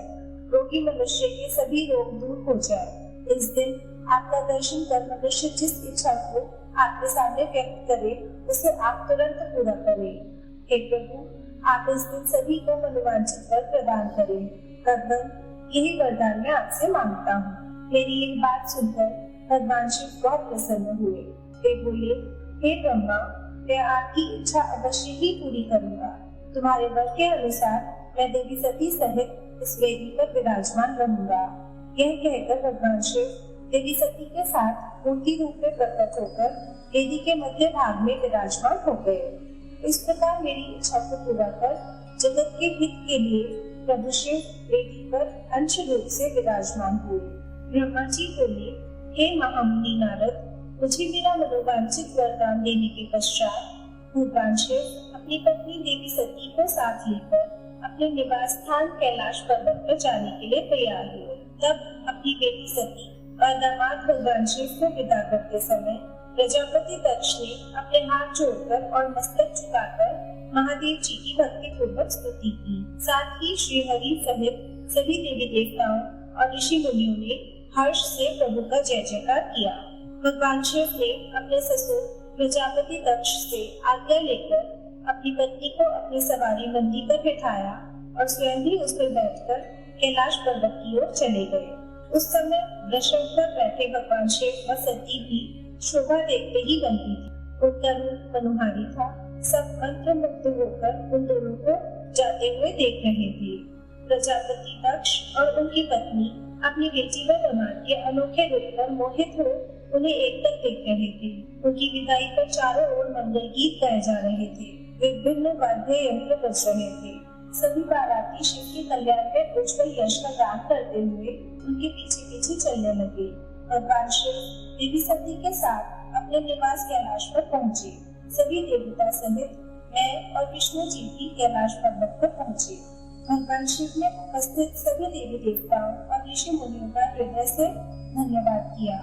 रोगी मनुष्य के सभी रोग दूर हो जाए। इस दिन आपका दर्शन कर मनुष्य जिस इच्छा को आपके सामने व्यक्त करे उसे आप तुरंत पूरा करें। हे प्रभु, आप इस दिन सभी को मनोवांछित वर प्रदान करें। भगवान, यही वरदान मैं आपसे मांगता हूँ। मेरी यह बात सुनकर भगवान शिव बहुत प्रसन्न हुए। वे बोले, हे ब्रह्मा, मैं आपकी इच्छा अवश्य ही पूरी करूंगा। तुम्हारे वर के अनुसार मैं देवी सती सहित इस वेदी पर विराजमान रहूंगा। यह कहकर भगवान शिव देवी सती के साथ मूर्ति रूप में प्रकट होकर वेदी के मध्य भाग में विराजमान हो गए। इस प्रकार मेरी इच्छा को पूरा कर जगत के हित के लिए प्रभु शिव वेदी पर अंश रूप से विराजमान हुए। ब्रह्मा जी बोले, हे महामुनि नारद, मुझे मेरा मनोवांछित वरदान देने के पश्चात भगवान शिव अपनी पत्नी देवी सती को साथ लेकर अपने निवास स्थान कैलाश पर्वत पर जाने के लिए तैयार हुए। तब अपनी बेटी सती और दामाद भगवान शिव को विदा करते समय प्रजापति दक्ष ने अपने हाथ जोड़कर और मस्तक झुकाकर महादेव जी की भक्ति पूर्वक स्तुति की। साथ ही श्री हरि सहित सभी देवी देवताओं और ऋषि मुनियों ने हर्ष से प्रभु का जय जयकार किया। भगवान शिव ने अपने ससुर प्रजापति दक्ष से आज्ञा लेकर अपनी पत्नी को अपनी सवारी मंदी पर बिठाया और स्वयं भी उस पर बैठकर कैलाश पर्वत की ओर चले गए। उस समय वृषभ पर बैठे भगवान शिव व सती भी शोभा देखते ही बनती थी। उनका रूप मनोहारी था। सब मंत्रमुग्ध होकर उन दोनों को जाते हुए देख रहे थे। प्रजापति दक्ष और उनकी पत्नी अपनी बेटी व दामाद के अनोखे रूप पर मोहित हो उन्हें एक तक देख रहे थे। उनकी विदाई पर चारों ओर मंगल गीत गाए जा रहे थे। विभिन्न वाद्य यंत्र बज रहे थे। सभी बाराती शिव के कल्याण में उज्जवल यश का गान करते हुए उनके पीछे पीछे चलने लगे। भगवान शिव देवी सती के साथ अपने निवास कैलाश पर पहुँचे। सभी देवता सहित मैं और विष्णु जी भी कैलाश पर्वत पर पहुँचे। भगवान शिव ने उपस्थित सभी देवी देवताओं और ऋषि मुनियों का हृदय से धन्यवाद किया।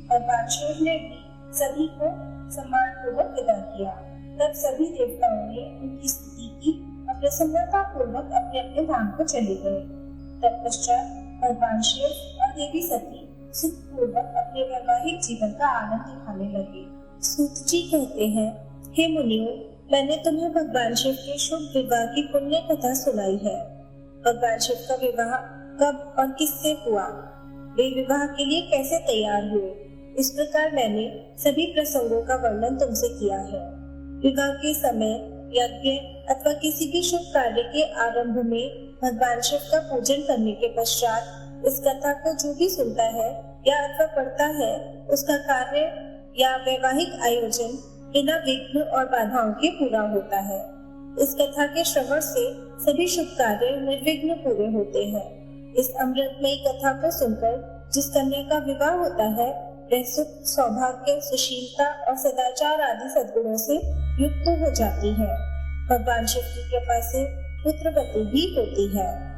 भगवान शिव ने भी सभी को सम्मान पूर्वक विदा किया। तब सभी देवताओं ने उनकी स्तुति की और प्रसन्नता पूर्वक अपने अपने धाम को चले गए। तत्पश्चात भगवान शिव और देवी सती सुख पूर्वक अपने वैवाहिक जीवन का आनंद उठाने लगे। सूत जी कहते हैं, हे मुनियों, मैंने तुम्हें भगवान शिव के शुभ विवाह की पुण्य कथा सुनाई है। भगवान शिव का विवाह कब और किससे हुआ, वे विवाह के लिए कैसे तैयार हुए, इस प्रकार मैंने सभी प्रसंगों का वर्णन तुमसे किया है। विवाह के समय यज्ञ अथवा किसी भी शुभ कार्य के आरंभ में भगवान शिव का पूजन करने के पश्चात इस कथा को जो भी सुनता है या अथवा पढ़ता है, उसका कार्य या वैवाहिक आयोजन बिना विघ्न और बाधाओं के पूरा होता है। इस कथा के श्रवण से सभी शुभ कार्य निर्विघ्न पूरे होते हैं। इस अमृतमयी कथा को सुनकर जिस कन्या का विवाह होता है, वह सुख, सौभाग्य, सुशीलता और सदाचार आदि सद्गुणों से युक्त हो जाती है। भगवान शिव की कृपा से पुत्रवती भी होती है।